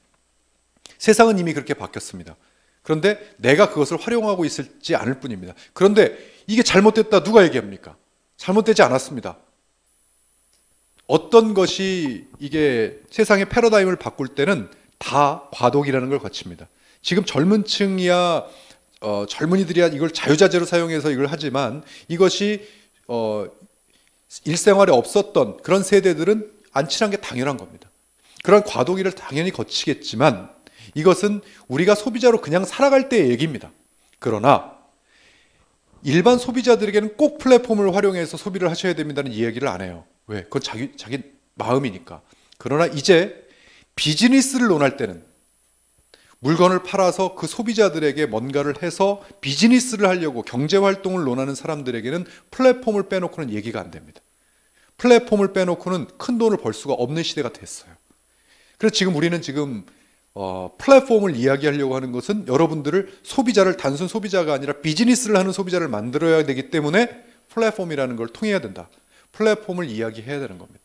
세상은 이미 그렇게 바뀌었습니다. 그런데 내가 그것을 활용하고 있을지 않을 뿐입니다. 그런데 이게 잘못됐다 누가 얘기합니까? 잘못되지 않았습니다. 어떤 것이 이게 세상의 패러다임을 바꿀 때는 다 과도기라는 걸 거칩니다. 지금 젊은 층이야 젊은이들이야 이걸 자유자재로 사용해서 이걸 하지만 이것이 일생활에 없었던 그런 세대들은 안 친한 게 당연한 겁니다. 그런 과도기를 당연히 거치겠지만 이것은 우리가 소비자로 그냥 살아갈 때의 얘기입니다. 그러나 일반 소비자들에게는 꼭 플랫폼을 활용해서 소비를 하셔야 됩니다는 이야기를 안 해요. 왜? 그건 자기 마음이니까. 그러나 이제 비즈니스를 논할 때는 물건을 팔아서 그 소비자들에게 뭔가를 해서 비즈니스를 하려고 경제활동을 논하는 사람들에게는 플랫폼을 빼놓고는 얘기가 안 됩니다. 플랫폼을 빼놓고는 큰 돈을 벌 수가 없는 시대가 됐어요. 그래서 지금 우리는 플랫폼을 이야기하려고 하는 것은 여러분들을 소비자를 단순 소비자가 아니라 비즈니스를 하는 소비자를 만들어야 되기 때문에 플랫폼이라는 걸 통해야 된다. 플랫폼을 이야기해야 되는 겁니다.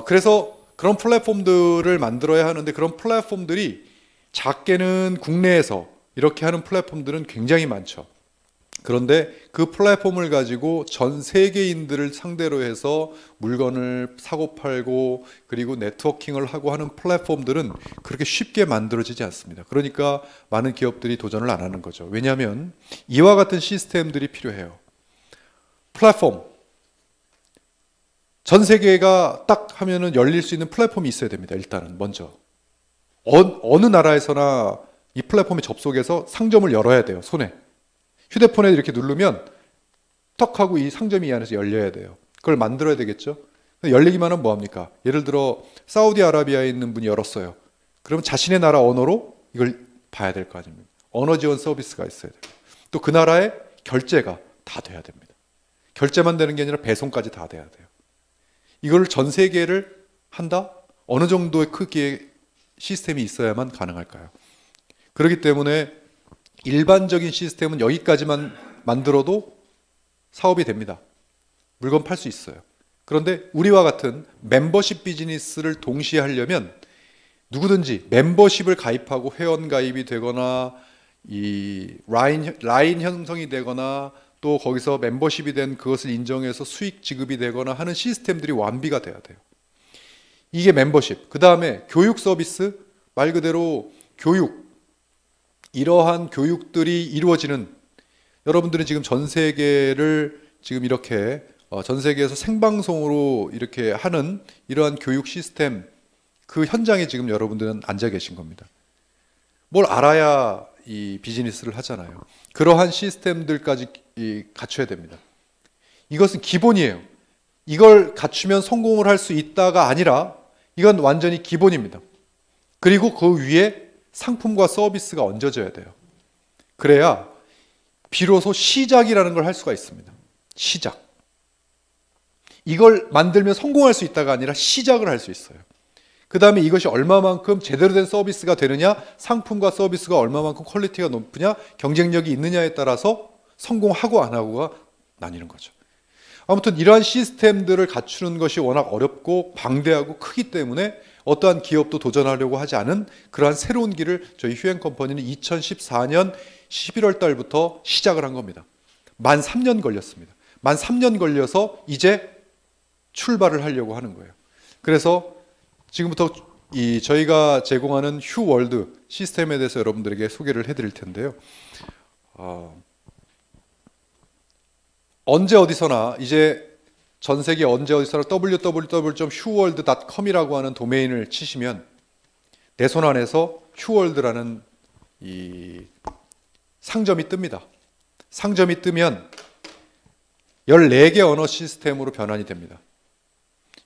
그래서 그런 플랫폼들을 만들어야 하는데 그런 플랫폼들이 작게는 국내에서 이렇게 하는 플랫폼들은 굉장히 많죠. 그런데 그 플랫폼을 가지고 전 세계인들을 상대로 해서 물건을 사고 팔고 그리고 네트워킹을 하고 하는 플랫폼들은 그렇게 쉽게 만들어지지 않습니다. 그러니까 많은 기업들이 도전을 안 하는 거죠. 왜냐하면 이와 같은 시스템들이 필요해요. 플랫폼. 전 세계가 딱 하면은 열릴 수 있는 플랫폼이 있어야 됩니다. 일단은 먼저. 어느 나라에서나 이 플랫폼에 접속해서 상점을 열어야 돼요. 손에. 휴대폰에 이렇게 누르면 턱 하고 이 상점이 이 안에서 열려야 돼요. 그걸 만들어야 되겠죠. 열리기만 하면 뭐합니까? 예를 들어 사우디아라비아에 있는 분이 열었어요. 그러면 자신의 나라 언어로 이걸 봐야 될 거 아닙니까? 언어 지원 서비스가 있어야 돼요. 또 그 나라의 결제가 다 돼야 됩니다. 결제만 되는 게 아니라 배송까지 다 돼야 돼요. 이걸 전 세계를 한다? 어느 정도의 크기의 시스템이 있어야만 가능할까요? 그렇기 때문에 일반적인 시스템은 여기까지만 만들어도 사업이 됩니다. 물건 팔 수 있어요. 그런데 우리와 같은 멤버십 비즈니스를 동시에 하려면 누구든지 멤버십을 가입하고 회원 가입이 되거나 이 라인 형성이 되거나 또 거기서 멤버십이 된 그것을 인정해서 수익 지급이 되거나 하는 시스템들이 완비가 돼야 돼요. 이게 멤버십. 그 다음에 교육 서비스, 말 그대로 교육. 이러한 교육들이 이루어지는, 여러분들은 지금 전 세계를 지금 이렇게 전 세계에서 생방송으로 이렇게 하는 이러한 교육 시스템, 그 현장에 지금 여러분들은 앉아 계신 겁니다. 뭘 알아야 이 비즈니스를 하잖아요. 그러한 시스템들까지 갖춰야 됩니다. 이것은 기본이에요. 이걸 갖추면 성공을 할 수 있다가 아니라 이건 완전히 기본입니다. 그리고 그 위에 상품과 서비스가 얹어져야 돼요. 그래야 비로소 시작이라는 걸 할 수가 있습니다. 시작. 이걸 만들면 성공할 수 있다가 아니라 시작을 할 수 있어요. 그 다음에 이것이 얼마만큼 제대로 된 서비스가 되느냐, 상품과 서비스가 얼마만큼 퀄리티가 높으냐, 경쟁력이 있느냐에 따라서 성공하고 안 하고가 나뉘는 거죠. 아무튼 이러한 시스템들을 갖추는 것이 워낙 어렵고 방대하고 크기 때문에 어떠한 기업도 도전하려고 하지 않은 그러한 새로운 길을 저희 휴앤컴퍼니는 2014년 11월 달부터 시작을 한 겁니다. 만 3년 걸렸습니다. 만 3년 걸려서 이제 출발을 하려고 하는 거예요. 그래서 지금부터 저희가 제공하는 휴월드 시스템에 대해서 여러분들에게 소개를 해드릴 텐데요. 언제 어디서나 이제 전 세계 언제 어디서나 www.huworld.com이라고 하는 도메인을 치시면 내 손 안에서 휴월드라는 이 상점이 뜹니다. 상점이 뜨면 14개 언어 시스템으로 변환이 됩니다.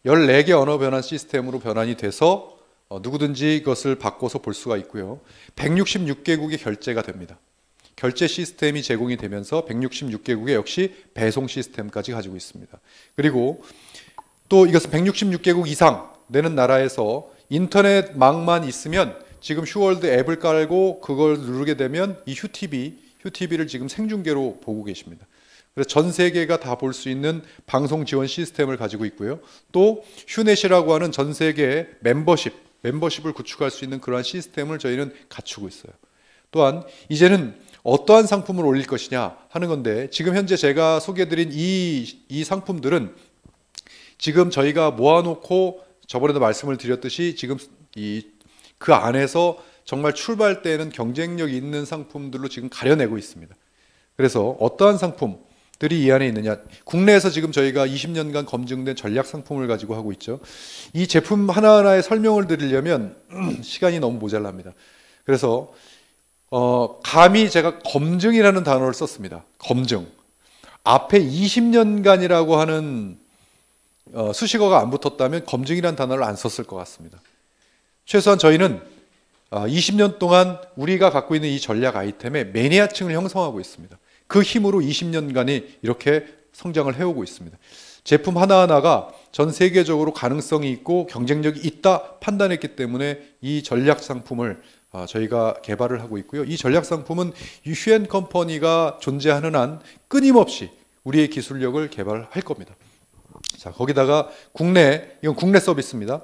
14개 언어 변환 시스템으로 변환이 돼서 누구든지 이것을 바꿔서 볼 수가 있고요. 166개국의 결제가 됩니다. 결제 시스템이 제공이 되면서 166개국에 역시 배송 시스템까지 가지고 있습니다. 그리고 또 이것은 166개국 이상 되는 나라에서 인터넷망만 있으면 지금 휴월드 앱을 깔고 그걸 누르게 되면 이 휴TV를 지금 생중계로 보고 계십니다. 그래서 전 세계가 다 볼 수 있는 방송 지원 시스템을 가지고 있고요. 또 휴넷이라고 하는 전 세계의 멤버십을 구축할 수 있는 그러한 시스템을 저희는 갖추고 있어요. 또한 이제는 어떠한 상품을 올릴 것이냐 하는 건데, 지금 현재 제가 소개해드린 이 상품들은 지금 저희가 모아놓고 저번에도 말씀을 드렸듯이 지금 그 안에서 정말 출발 때에는 경쟁력 있는 상품들로 지금 가려내고 있습니다. 그래서 어떠한 상품들이 이 안에 있느냐, 국내에서 지금 저희가 20년간 검증된 전략 상품을 가지고 하고 있죠. 이 제품 하나하나의 설명을 드리려면 시간이 너무 모자랍니다. 그래서 감히 제가 검증이라는 단어를 썼습니다. 검증. 앞에 20년간이라고 하는 수식어가 안 붙었다면 검증이라는 단어를 안 썼을 것 같습니다. 최소한 저희는 20년 동안 우리가 갖고 있는 이 전략 아이템의 매니아층을 형성하고 있습니다. 그 힘으로 20년간이 이렇게 성장을 해오고 있습니다. 제품 하나하나가 전 세계적으로 가능성이 있고 경쟁력이 있다 판단했기 때문에 이 전략 상품을 저희가 개발을 하고 있고요. 이 전략 상품은 휴엔 컴퍼니가 존재하는 한 끊임없이 우리의 기술력을 개발할 겁니다. 자, 거기다가 이건 국내 서비스입니다.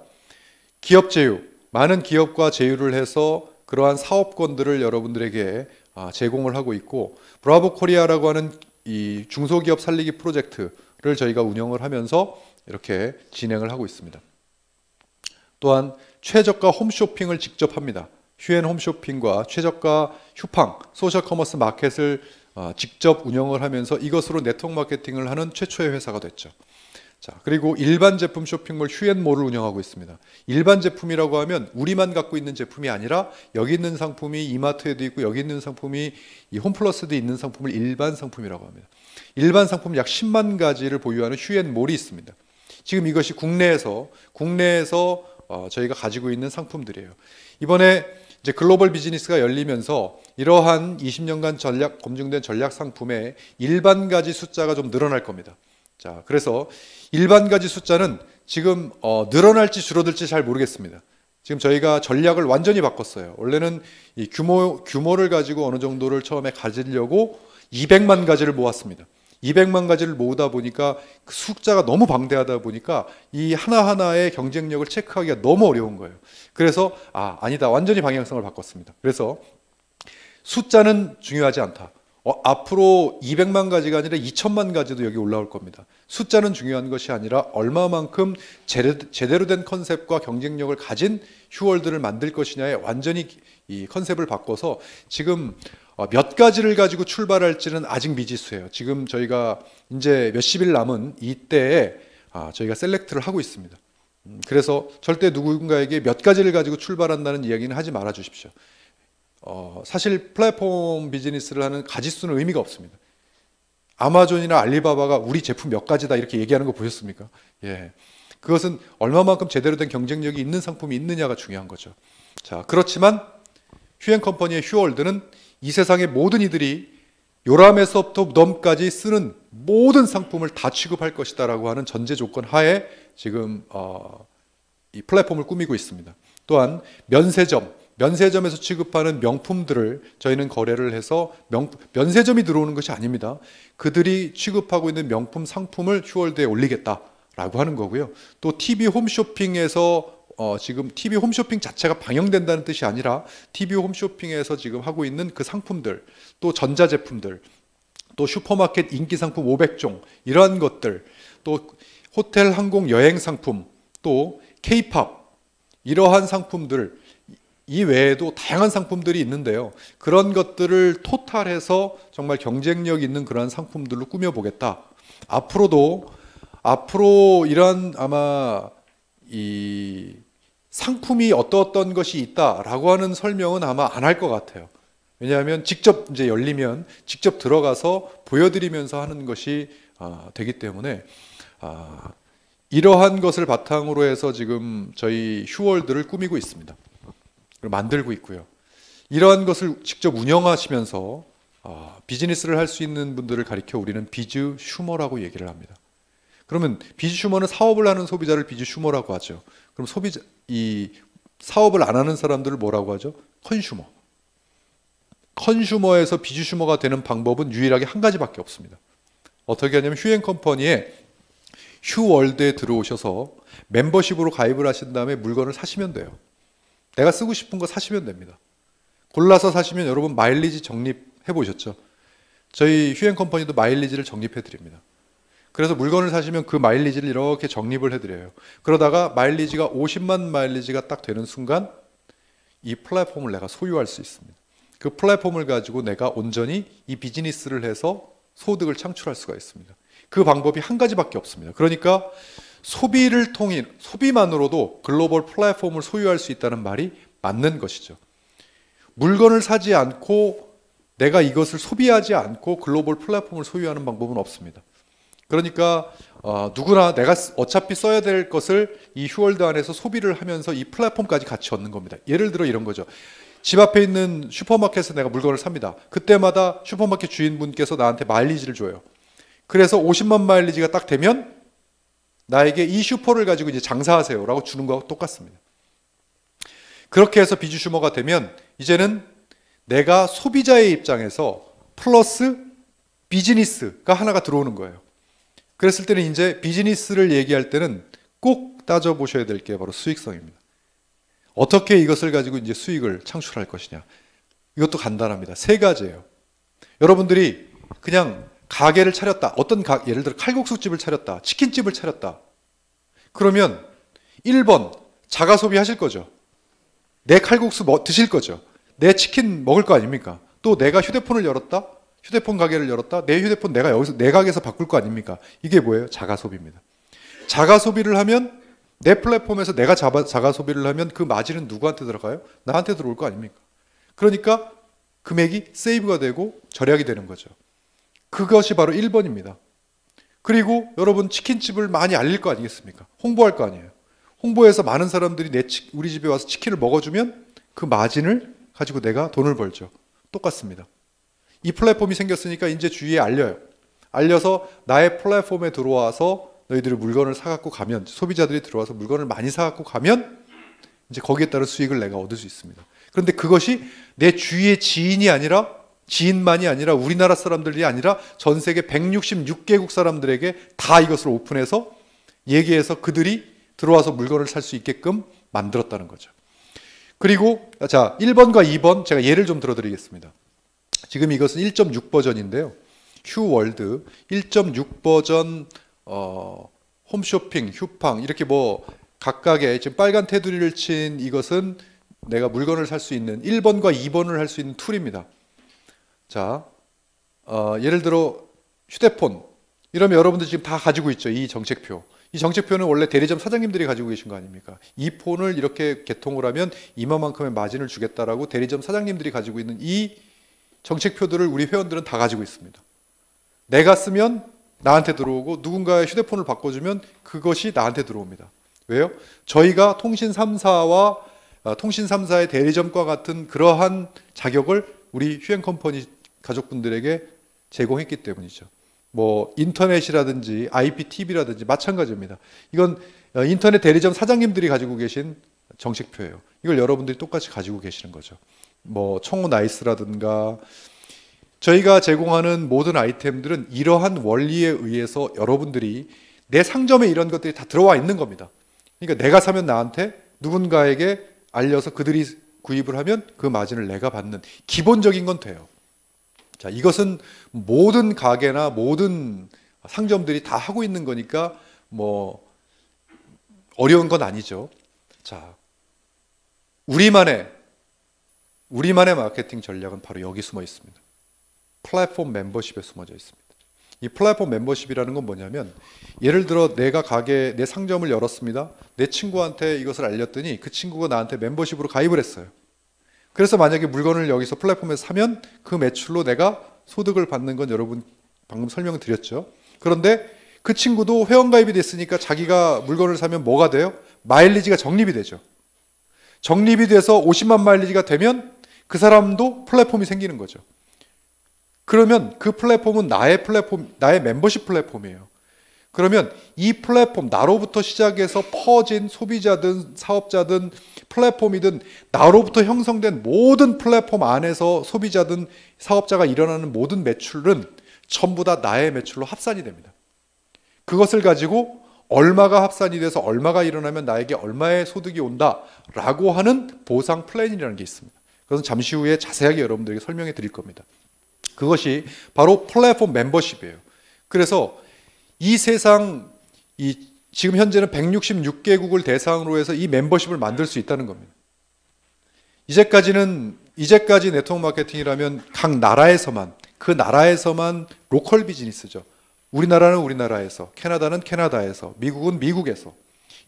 기업 제휴, 많은 기업과 제휴를 해서 그러한 사업권들을 여러분들에게 제공을 하고 있고, 브라보 코리아라고 하는 이 중소기업 살리기 프로젝트를 저희가 운영을 하면서 이렇게 진행을 하고 있습니다. 또한 최저가 홈쇼핑을 직접 합니다. 휴엔 홈쇼핑과 최저가 휴팡, 소셜 커머스 마켓을 직접 운영을 하면서 이것으로 네트워크 마케팅을 하는 최초의 회사가 됐죠. 자, 그리고 일반 제품 쇼핑몰 휴엔몰을 운영하고 있습니다. 일반 제품이라고 하면 우리만 갖고 있는 제품이 아니라 여기 있는 상품이 이마트에도 있고 여기 있는 상품이 이 홈플러스도 있는 상품을 일반 상품이라고 합니다. 일반 상품 약 10만 가지를 보유하는 휴엔몰이 있습니다. 지금 이것이 국내에서 저희가 가지고 있는 상품들이에요. 이번에 이제 글로벌 비즈니스가 열리면서 이러한 20년간 검증된 전략 상품의 일반 가지 숫자가 좀 늘어날 겁니다. 자, 그래서 일반 가지 숫자는 지금 늘어날지 줄어들지 잘 모르겠습니다. 지금 저희가 전략을 완전히 바꿨어요. 원래는 이 규모를 가지고 어느 정도를 처음에 가지려고 200만 가지를 모았습니다. 200만 가지를 모으다 보니까 그 숫자가 너무 방대하다 보니까 이 하나하나의 경쟁력을 체크하기가 너무 어려운 거예요. 그래서 아니다, 완전히 방향성을 바꿨습니다. 그래서 숫자는 중요하지 않다. 앞으로 200만 가지가 아니라 2천만 가지도 여기 올라올 겁니다. 숫자는 중요한 것이 아니라 얼마만큼 제대로 된 컨셉과 경쟁력을 가진 휴월드를 만들 것이냐에 완전히 이 컨셉을 바꿔서 지금 몇 가지를 가지고 출발할지는 아직 미지수예요. 지금 저희가 이제 몇십일 남은 이때에 저희가 셀렉트를 하고 있습니다. 그래서 절대 누군가에게 몇 가지를 가지고 출발한다는 이야기는 하지 말아 주십시오. 사실 플랫폼 비즈니스를 하는 가지수는 의미가 없습니다. 아마존이나 알리바바가 우리 제품 몇 가지다 이렇게 얘기하는 거 보셨습니까? 예. 그것은 얼마만큼 제대로 된 경쟁력이 있는 상품이 있느냐가 중요한 거죠. 자, 그렇지만 휴엔 컴퍼니의 휴월드는 이 세상의 모든 이들이 요람에서부터 넘까지 쓰는 모든 상품을 다 취급할 것이다 라고 하는 전제 조건 하에 지금 이 플랫폼을 꾸미고 있습니다. 또한 면세점에서 취급하는 명품들을 저희는 거래를 해서 면세점이 들어오는 것이 아닙니다. 그들이 취급하고 있는 명품 상품을 휴월드에 올리겠다라고 하는 거고요. 또 TV 홈쇼핑에서 지금 TV 홈쇼핑 자체가 방영된다는 뜻이 아니라 TV 홈쇼핑에서 지금 하고 있는 그 상품들, 또 전자제품들, 또 슈퍼마켓 인기 상품 500종 이러한 것들, 또 호텔 항공 여행 상품, 또 K-팝 이러한 상품들, 이 외에도 다양한 상품들이 있는데요. 그런 것들을 토탈해서 정말 경쟁력 있는 그런 상품들로 꾸며보겠다. 앞으로 이런 아마 이 상품이 어떤 것이 있다라고 하는 설명은 아마 안 할 것 같아요. 왜냐하면 직접 이제 열리면 직접 들어가서 보여드리면서 하는 것이 되기 때문에 이러한 것을 바탕으로 해서 지금 저희 휴월드를 꾸미고 있습니다. 만들고 있고요. 이러한 것을 직접 운영하시면서 비즈니스를 할 수 있는 분들을 가리켜 우리는 비즈 슈머라고 얘기를 합니다. 그러면 비즈 슈머는 사업을 하는 소비자를 비즈 슈머라고 하죠. 그럼 이 사업을 안 하는 사람들을 뭐라고 하죠? 컨슈머. 컨슈머에서 비즈 슈머가 되는 방법은 유일하게 한 가지밖에 없습니다. 어떻게 하냐면 휴앤컴퍼니에 휴월드에 들어오셔서 멤버십으로 가입을 하신 다음에 물건을 사시면 돼요. 내가 쓰고 싶은 거 사시면 됩니다. 골라서 사시면 여러분 마일리지 적립해 보셨죠? 저희 휴앤컴퍼니도 마일리지를 적립해 드립니다. 그래서 물건을 사시면 그 마일리지를 이렇게 적립을 해드려요. 그러다가 마일리지가 50만 마일리지가 딱 되는 순간 이 플랫폼을 내가 소유할 수 있습니다. 그 플랫폼을 가지고 내가 온전히 이 비즈니스를 해서 소득을 창출할 수가 있습니다. 그 방법이 한 가지밖에 없습니다. 그러니까 소비를 통해 소비만으로도 글로벌 플랫폼을 소유할 수 있다는 말이 맞는 것이죠. 물건을 사지 않고 내가 이것을 소비하지 않고 글로벌 플랫폼을 소유하는 방법은 없습니다. 그러니까 누구나 내가 어차피 써야 될 것을 이 휴월드 안에서 소비를 하면서 이 플랫폼까지 같이 얻는 겁니다. 예를 들어 이런 거죠. 집 앞에 있는 슈퍼마켓에서 내가 물건을 삽니다. 그때마다 슈퍼마켓 주인분께서 나한테 마일리지를 줘요. 그래서 50만 마일리지가 딱 되면 나에게 이 슈퍼를 가지고 이제 장사하세요 라고 주는 거하고 똑같습니다. 그렇게 해서 비주슈머가 되면 이제는 내가 소비자의 입장에서 플러스 비즈니스가 하나가 들어오는 거예요. 그랬을 때는 이제 비즈니스를 얘기할 때는 꼭 따져보셔야 될 게 바로 수익성입니다. 어떻게 이것을 가지고 이제 수익을 창출할 것이냐. 이것도 간단합니다. 세 가지예요. 여러분들이 그냥 가게를 차렸다. 예를 들어 칼국수집을 차렸다. 치킨집을 차렸다. 그러면 1번 자가 소비하실 거죠. 내 칼국수 드실 거죠. 내 치킨 먹을 거 아닙니까? 또 내가 휴대폰을 열었다. 휴대폰 가게를 열었다. 내 휴대폰 내가 여기서 내 가게에서 바꿀 거 아닙니까? 이게 뭐예요? 자가 소비입니다. 자가 소비를 하면 내 플랫폼에서 내가 자가 소비를 하면 그 마진은 누구한테 들어가요? 나한테 들어올 거 아닙니까? 그러니까 금액이 세이브가 되고 절약이 되는 거죠. 그것이 바로 1번입니다. 그리고 여러분 치킨집을 많이 알릴 거 아니겠습니까? 홍보할 거 아니에요. 홍보해서 많은 사람들이 우리 집에 와서 치킨을 먹어주면 그 마진을 가지고 내가 돈을 벌죠. 똑같습니다. 이 플랫폼이 생겼으니까 이제 주위에 알려요. 알려서 나의 플랫폼에 들어와서 너희들이 물건을 사갖고 가면, 소비자들이 들어와서 물건을 많이 사갖고 가면 이제 거기에 따른 수익을 내가 얻을 수 있습니다. 그런데 그것이 내 주위의 지인만이 아니라 우리나라 사람들이 아니라 전 세계 166개국 사람들에게 다 이것을 오픈해서 얘기해서 그들이 들어와서 물건을 살 수 있게끔 만들었다는 거죠. 그리고 자 1번과 2번 제가 예를 좀 들어드리겠습니다. 지금 이것은 1.6 버전인데요. 휴월드 1.6 버전 홈쇼핑, 휴팡 이렇게 뭐 각각의 지금 빨간 테두리를 친 이것은 내가 물건을 살 수 있는 1번과 2번을 할 수 있는 툴입니다. 자, 예를 들어 휴대폰 이러면 여러분들 지금 다 가지고 있죠. 이 정책표. 이 정책표는 원래 대리점 사장님들이 가지고 계신 거 아닙니까? 이 폰을 이렇게 개통을 하면 이만큼의 마진을 주겠다라고 대리점 사장님들이 가지고 있는 이 정책표들을 우리 회원들은 다 가지고 있습니다. 내가 쓰면 나한테 들어오고 누군가의 휴대폰을 바꿔주면 그것이 나한테 들어옵니다. 왜요? 저희가 통신 3사의 대리점과 같은 그러한 자격을 우리 휴앤컴퍼니 가족분들에게 제공했기 때문이죠. 뭐 인터넷이라든지 IPTV라든지 마찬가지입니다. 이건 인터넷 대리점 사장님들이 가지고 계신 정책표예요. 이걸 여러분들이 똑같이 가지고 계시는 거죠. 뭐 청호 나이스라든가 저희가 제공하는 모든 아이템들은 이러한 원리에 의해서 여러분들이 내 상점에 이런 것들이 다 들어와 있는 겁니다. 그러니까 내가 사면 나한테 누군가에게 알려서 그들이 구입을 하면 그 마진을 내가 받는 기본적인 건 돼요. 자, 이것은 모든 가게나 모든 상점들이 다 하고 있는 거니까 뭐 어려운 건 아니죠. 자, 우리만의 마케팅 전략은 바로 여기 숨어 있습니다. 플랫폼 멤버십에 숨어져 있습니다. 이 플랫폼 멤버십이라는 건 뭐냐면 예를 들어 내가 내 상점을 열었습니다. 내 친구한테 이것을 알렸더니 그 친구가 나한테 멤버십으로 가입을 했어요. 그래서 만약에 물건을 여기서 플랫폼에서 사면 그 매출로 내가 소득을 받는 건 여러분 방금 설명을 드렸죠. 그런데 그 친구도 회원가입이 됐으니까 자기가 물건을 사면 뭐가 돼요? 마일리지가 적립이 되죠. 적립이 돼서 50만 마일리지가 되면 그 사람도 플랫폼이 생기는 거죠. 그러면 그 플랫폼은 나의 멤버십 플랫폼이에요. 그러면 이 플랫폼, 나로부터 시작해서 퍼진 소비자든 사업자든 플랫폼이든 나로부터 형성된 모든 플랫폼 안에서 소비자든 사업자가 일어나는 모든 매출은 전부 다 나의 매출로 합산이 됩니다. 그것을 가지고 얼마가 합산이 돼서 얼마가 일어나면 나에게 얼마의 소득이 온다라고 하는 보상 플랜이라는 게 있습니다. 그것은 잠시 후에 자세하게 여러분들에게 설명해 드릴 겁니다. 그것이 바로 플랫폼 멤버십이에요. 그래서 이 세상 지금 현재는 166개국을 대상으로 해서 이 멤버십을 만들 수 있다는 겁니다. 이제까지 네트워크 마케팅이라면 각 나라에서만, 그 나라에서만 로컬 비즈니스죠. 우리나라는 우리나라에서, 캐나다는 캐나다에서, 미국은 미국에서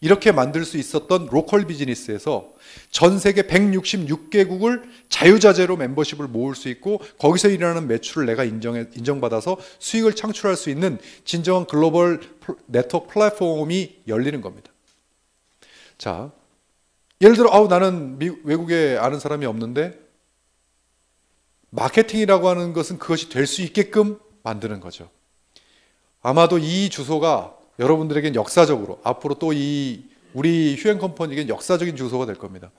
이렇게 만들 수 있었던 로컬 비즈니스에서 전 세계 166개국을 자유자재로 멤버십을 모을 수 있고 거기서 일어나는 매출을 내가 인정받아서 수익을 창출할 수 있는 진정한 글로벌 네트워크 플랫폼이 열리는 겁니다. 자, 예를 들어 나는 외국에 아는 사람이 없는데 마케팅이라고 하는 것은 그것이 될 수 있게끔 만드는 거죠. 아마도 이 주소가 여러분들에겐 역사적으로 앞으로 또 우리 휴엔컴퍼니에겐 역사적인 주소가 될 겁니다.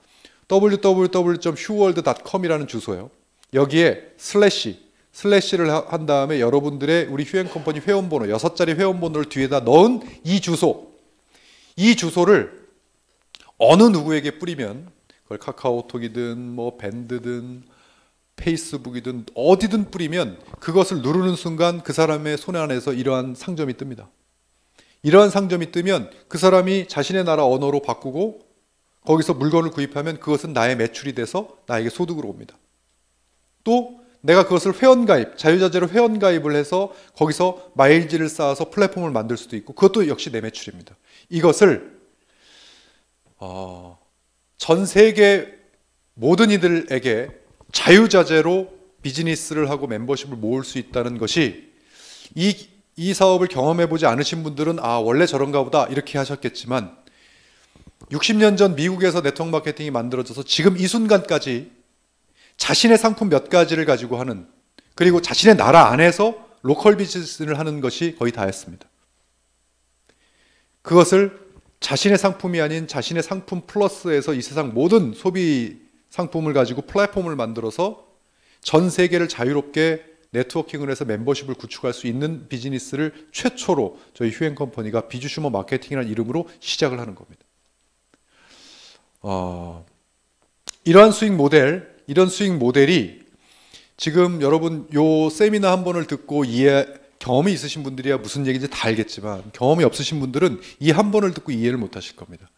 www.huworld.com이라는 주소예요. 여기에 슬래시를 한 다음에 여러분들의 우리 휴엔컴퍼니 회원번호 6자리 회원번호를 뒤에다 넣은 이 주소를 어느 누구에게 뿌리면 그걸 카카오톡이든 뭐 밴드든 페이스북이든 어디든 뿌리면 그것을 누르는 순간 그 사람의 손 안에서 이러한 상점이 뜹니다. 이러한 상점이 뜨면 그 사람이 자신의 나라 언어로 바꾸고 거기서 물건을 구입하면 그것은 나의 매출이 돼서 나에게 소득으로 옵니다. 또 내가 그것을 자유자재로 회원가입을 해서 거기서 마일지를 쌓아서 플랫폼을 만들 수도 있고 그것도 역시 내 매출입니다. 이것을 전 세계 모든 이들에게 자유자재로 비즈니스를 하고 멤버십을 모을 수 있다는 것이 이 사업을 경험해보지 않으신 분들은 원래 저런가 보다 이렇게 하셨겠지만 60년 전 미국에서 네트워크 마케팅이 만들어져서 지금 이 순간까지 자신의 상품 몇 가지를 가지고 하는 그리고 자신의 나라 안에서 로컬 비즈니스를 하는 것이 거의 다였습니다. 그것을 자신의 상품이 아닌 자신의 상품 플러스에서 이 세상 모든 소비 상품을 가지고 플랫폼을 만들어서 전 세계를 자유롭게 네트워킹을 해서 멤버십을 구축할 수 있는 비즈니스를 최초로 저희 휴엔컴퍼니가 비주슈머 마케팅이라는 이름으로 시작을 하는 겁니다. 이런 수익 모델이 지금 여러분 요 세미나 한 번을 듣고 경험이 있으신 분들이야 무슨 얘기인지 다 알겠지만 경험이 없으신 분들은 이 한 번을 듣고 이해를 못 하실 겁니다.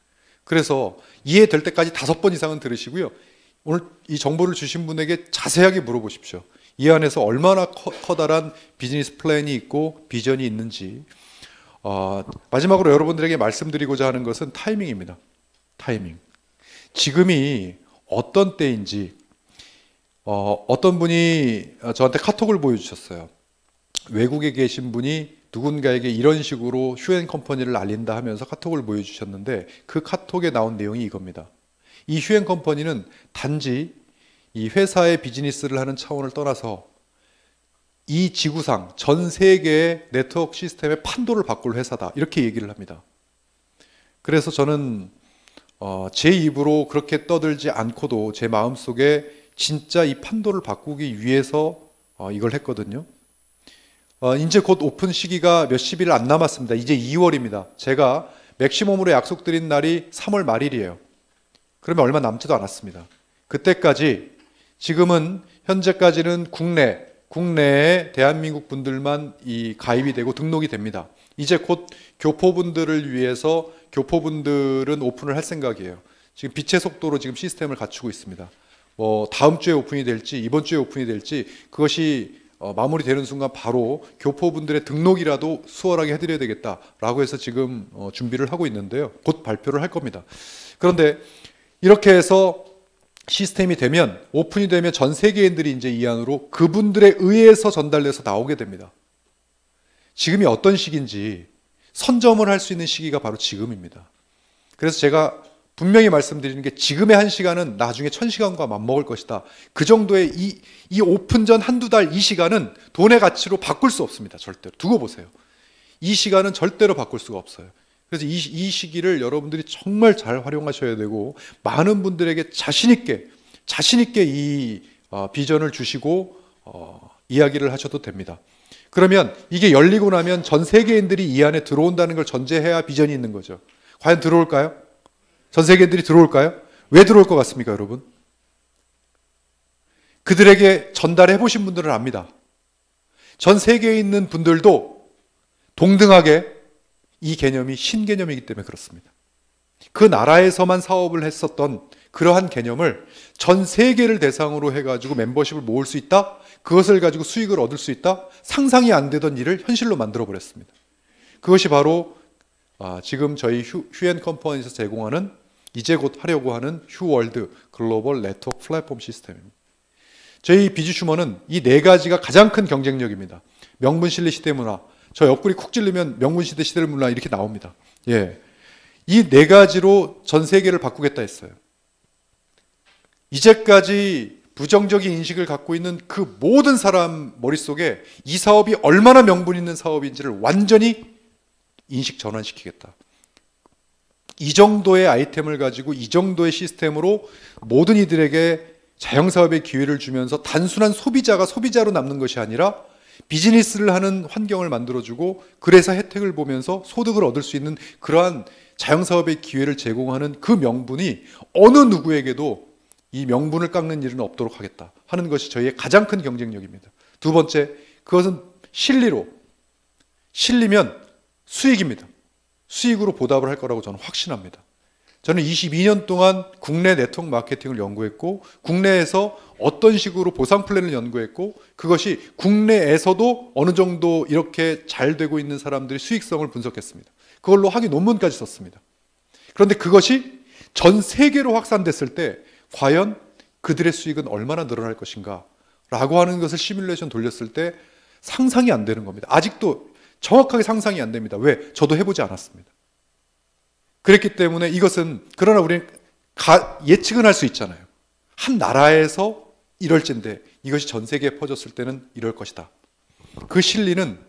그래서 이해될 때까지 5번 이상은 들으시고요. 오늘 이 정보를 주신 분에게 자세하게 물어보십시오. 이 안에서 얼마나 커다란 비즈니스 플랜이 있고 비전이 있는지. 마지막으로 여러분들에게 말씀드리고자 하는 것은 타이밍입니다. 타이밍. 지금이 어떤 때인지 어떤 분이 저한테 카톡을 보여주셨어요. 외국에 계신 분이 누군가에게 이런 식으로 휴엔컴퍼니를 알린다 하면서 카톡을 보여주셨는데 그 카톡에 나온 내용이 이겁니다. 이 휴엔컴퍼니는 단지 이 회사의 비즈니스를 하는 차원을 떠나서 이 지구상 전 세계의 네트워크 시스템의 판도를 바꿀 회사다 이렇게 얘기를 합니다. 그래서 저는 제 입으로 그렇게 떠들지 않고도 제 마음속에 진짜 이 판도를 바꾸기 위해서 이걸 했거든요. 이제 곧 오픈 시기가 몇십 일 안 남았습니다. 이제 2월입니다. 제가 맥시멈으로 약속드린 날이 3월 말일이에요. 그러면 얼마 남지도 않았습니다. 그때까지 지금은 현재까지는 국내에 대한민국 분들만 가입이 되고 등록이 됩니다. 이제 곧 교포분들을 위해서 교포분들은 오픈을 할 생각이에요. 지금 빛의 속도로 지금 시스템을 갖추고 있습니다. 다음 주에 오픈이 될지 이번 주에 오픈이 될지 그것이 마무리되는 순간 바로 교포분들의 등록이라도 수월하게 해드려야 되겠다라고 해서 지금 준비를 하고 있는데요. 곧 발표를 할 겁니다. 그런데 이렇게 해서 시스템이 되면 오픈이 되면 전 세계인들이 이제 이 안으로 그분들에 의해서 전달돼서 나오게 됩니다. 지금이 어떤 시기인지 선점을 할 수 있는 시기가 바로 지금입니다. 그래서 제가 분명히 말씀드리는 게 지금의 1시간은 나중에 1000시간과 맞먹을 것이다. 그 정도의 이 오픈 전 한두 달 이 시간은 돈의 가치로 바꿀 수 없습니다. 절대로. 두고 보세요. 이 시간은 절대로 바꿀 수가 없어요. 그래서 이 시기를 여러분들이 정말 잘 활용하셔야 되고 많은 분들에게 자신 있게 이 비전을 주시고 이야기를 하셔도 됩니다. 그러면 이게 열리고 나면 전 세계인들이 이 안에 들어온다는 걸 전제해야 비전이 있는 거죠. 과연 들어올까요? 전 세계인들이 들어올까요? 왜 들어올 것 같습니까, 여러분? 그들에게 전달해 보신 분들은 압니다. 전 세계에 있는 분들도 동등하게 이 개념이 신개념이기 때문에 그렇습니다. 그 나라에서만 사업을 했었던 그러한 개념을 전 세계를 대상으로 해가지고 멤버십을 모을 수 있다? 그것을 가지고 수익을 얻을 수 있다? 상상이 안 되던 일을 현실로 만들어 버렸습니다. 그것이 바로 지금 저희 휴앤컴퍼니에서 제공하는, 이제 곧 하려고 하는 휴월드 글로벌 네트워크 플랫폼 시스템입니다. 저희 비즈슈머는 이 네 가지가 가장 큰 경쟁력입니다. 명분실리 시대문화, 저 옆구리 쿡 찔르면 명분시대 시대문화 이렇게 나옵니다. 예, 이 네 가지로 전 세계를 바꾸겠다 했어요. 이제까지 부정적인 인식을 갖고 있는 그 모든 사람 머릿속에 이 사업이 얼마나 명분 있는 사업인지를 완전히 인식 전환시키겠다. 이 정도의 아이템을 가지고 이 정도의 시스템으로 모든 이들에게 자영사업의 기회를 주면서 단순한 소비자가 소비자로 남는 것이 아니라 비즈니스를 하는 환경을 만들어주고 그래서 혜택을 보면서 소득을 얻을 수 있는 그러한 자영사업의 기회를 제공하는 그 명분이 어느 누구에게도 이 명분을 깎는 일은 없도록 하겠다 하는 것이 저희의 가장 큰 경쟁력입니다. 두 번째, 그것은 실리로, 실리면 수익입니다. 수익으로 보답을 할 거라고 저는 확신합니다. 저는 22년 동안 국내 네트워크 마케팅을 연구했고 국내에서 어떤 식으로 보상 플랜을 연구했고 그것이 국내에서도 어느 정도 이렇게 잘 되고 있는 사람들의 수익성을 분석했습니다. 그걸로 학위 논문까지 썼습니다. 그런데 그것이 전 세계로 확산됐을 때 과연 그들의 수익은 얼마나 늘어날 것인가 라고 하는 것을 시뮬레이션 돌렸을 때 상상이 안 되는 겁니다. 아직도 정확하게 상상이 안 됩니다. 왜? 저도 해보지 않았습니다. 그랬기 때문에 이것은, 그러나 우리는 예측은 할 수 있잖아요. 한 나라에서 이럴진데 이것이 전 세계에 퍼졌을 때는 이럴 것이다. 그 실리는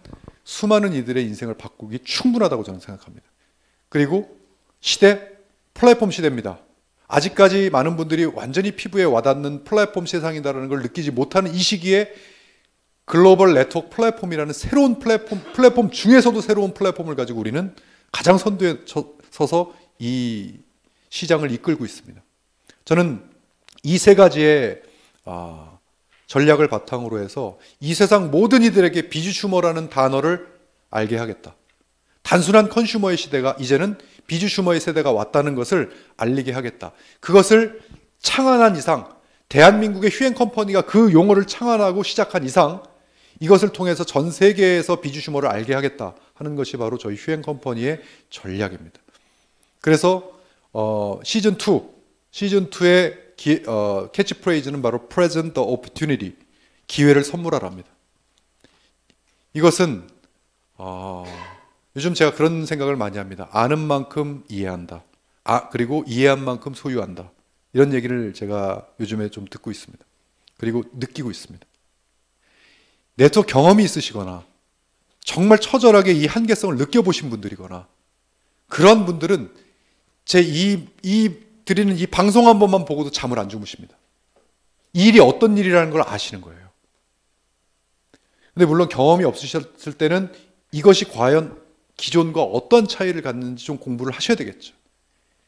수많은 이들의 인생을 바꾸기 충분하다고 저는 생각합니다. 그리고 시대, 플랫폼 시대입니다. 아직까지 많은 분들이 완전히 피부에 와닿는 플랫폼 세상이다라는 걸 느끼지 못하는 이 시기에 글로벌 네트워크 플랫폼이라는 새로운 플랫폼 중에서도 새로운 플랫폼을 가지고 우리는 가장 선두에 서서 이 시장을 이끌고 있습니다. 저는 이 세 가지의 전략을 바탕으로 해서 이 세상 모든 이들에게 비즈슈머라는 단어를 알게 하겠다. 단순한 컨슈머의 시대가 이제는 비즈슈머의 세대가 왔다는 것을 알리게 하겠다. 그것을 창안한 이상, 대한민국의 휴앤컴퍼니가 그 용어를 창안하고 시작한 이상 이것을 통해서 전 세계에서 비즈슈머를 알게 하겠다 하는 것이 바로 저희 휴앤컴퍼니의 전략입니다. 그래서 시즌2의 캐치프레이즈는 바로 Present the Opportunity, 기회를 선물하랍니다. 이것은 요즘 제가 그런 생각을 많이 합니다. 아는 만큼 이해한다. 그리고 이해한 만큼 소유한다. 이런 얘기를 제가 요즘에 좀 듣고 있습니다. 그리고 느끼고 있습니다. 네트워크 경험이 있으시거나 정말 처절하게 이 한계성을 느껴보신 분들이거나 그런 분들은 제 드리는 이 방송 한 번만 보고도 잠을 안 주무십니다. 이 일이 어떤 일이라는 걸 아시는 거예요. 근데 물론 경험이 없으셨을 때는 이것이 과연 기존과 어떤 차이를 갖는지 좀 공부를 하셔야 되겠죠.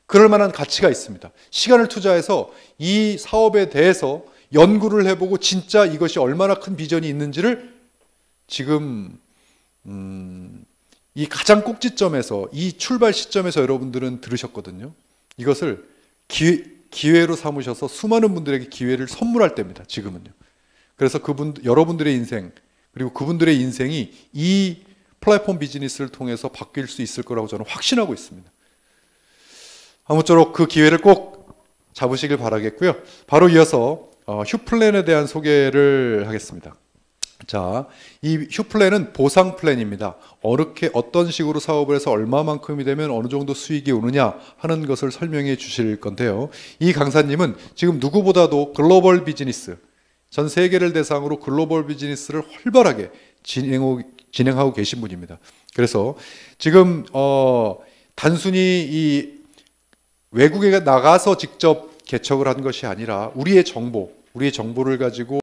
그럴 만한 가치가 있습니다. 시간을 투자해서 이 사업에 대해서 연구를 해보고 진짜 이것이 얼마나 큰 비전이 있는지를 지금 이 가장 꼭지점에서, 이 출발 시점에서 여러분들은 들으셨거든요. 이것을 기회로 삼으셔서 수많은 분들에게 기회를 선물할 때입니다. 지금은요. 그래서 여러분들의 인생, 그리고 그분들의 인생이 이 플랫폼 비즈니스를 통해서 바뀔 수 있을 거라고 저는 확신하고 있습니다. 아무쪼록 그 기회를 꼭 잡으시길 바라겠고요. 바로 이어서 휴플랜에 대한 소개를 하겠습니다. 자, 이 휴플랜은 보상 플랜입니다. 어떤 식으로 사업을 해서 얼마만큼이 되면 어느 정도 수익이 오느냐 하는 것을 설명해 주실 건데요. 이 강사님은 지금 누구보다도 글로벌 비즈니스, 전 세계를 대상으로 글로벌 비즈니스를 활발하게 진행하고 계신 분입니다. 그래서 지금 단순히 이 외국에 나가서 직접 개척을 한 것이 아니라 우리의 정보를 가지고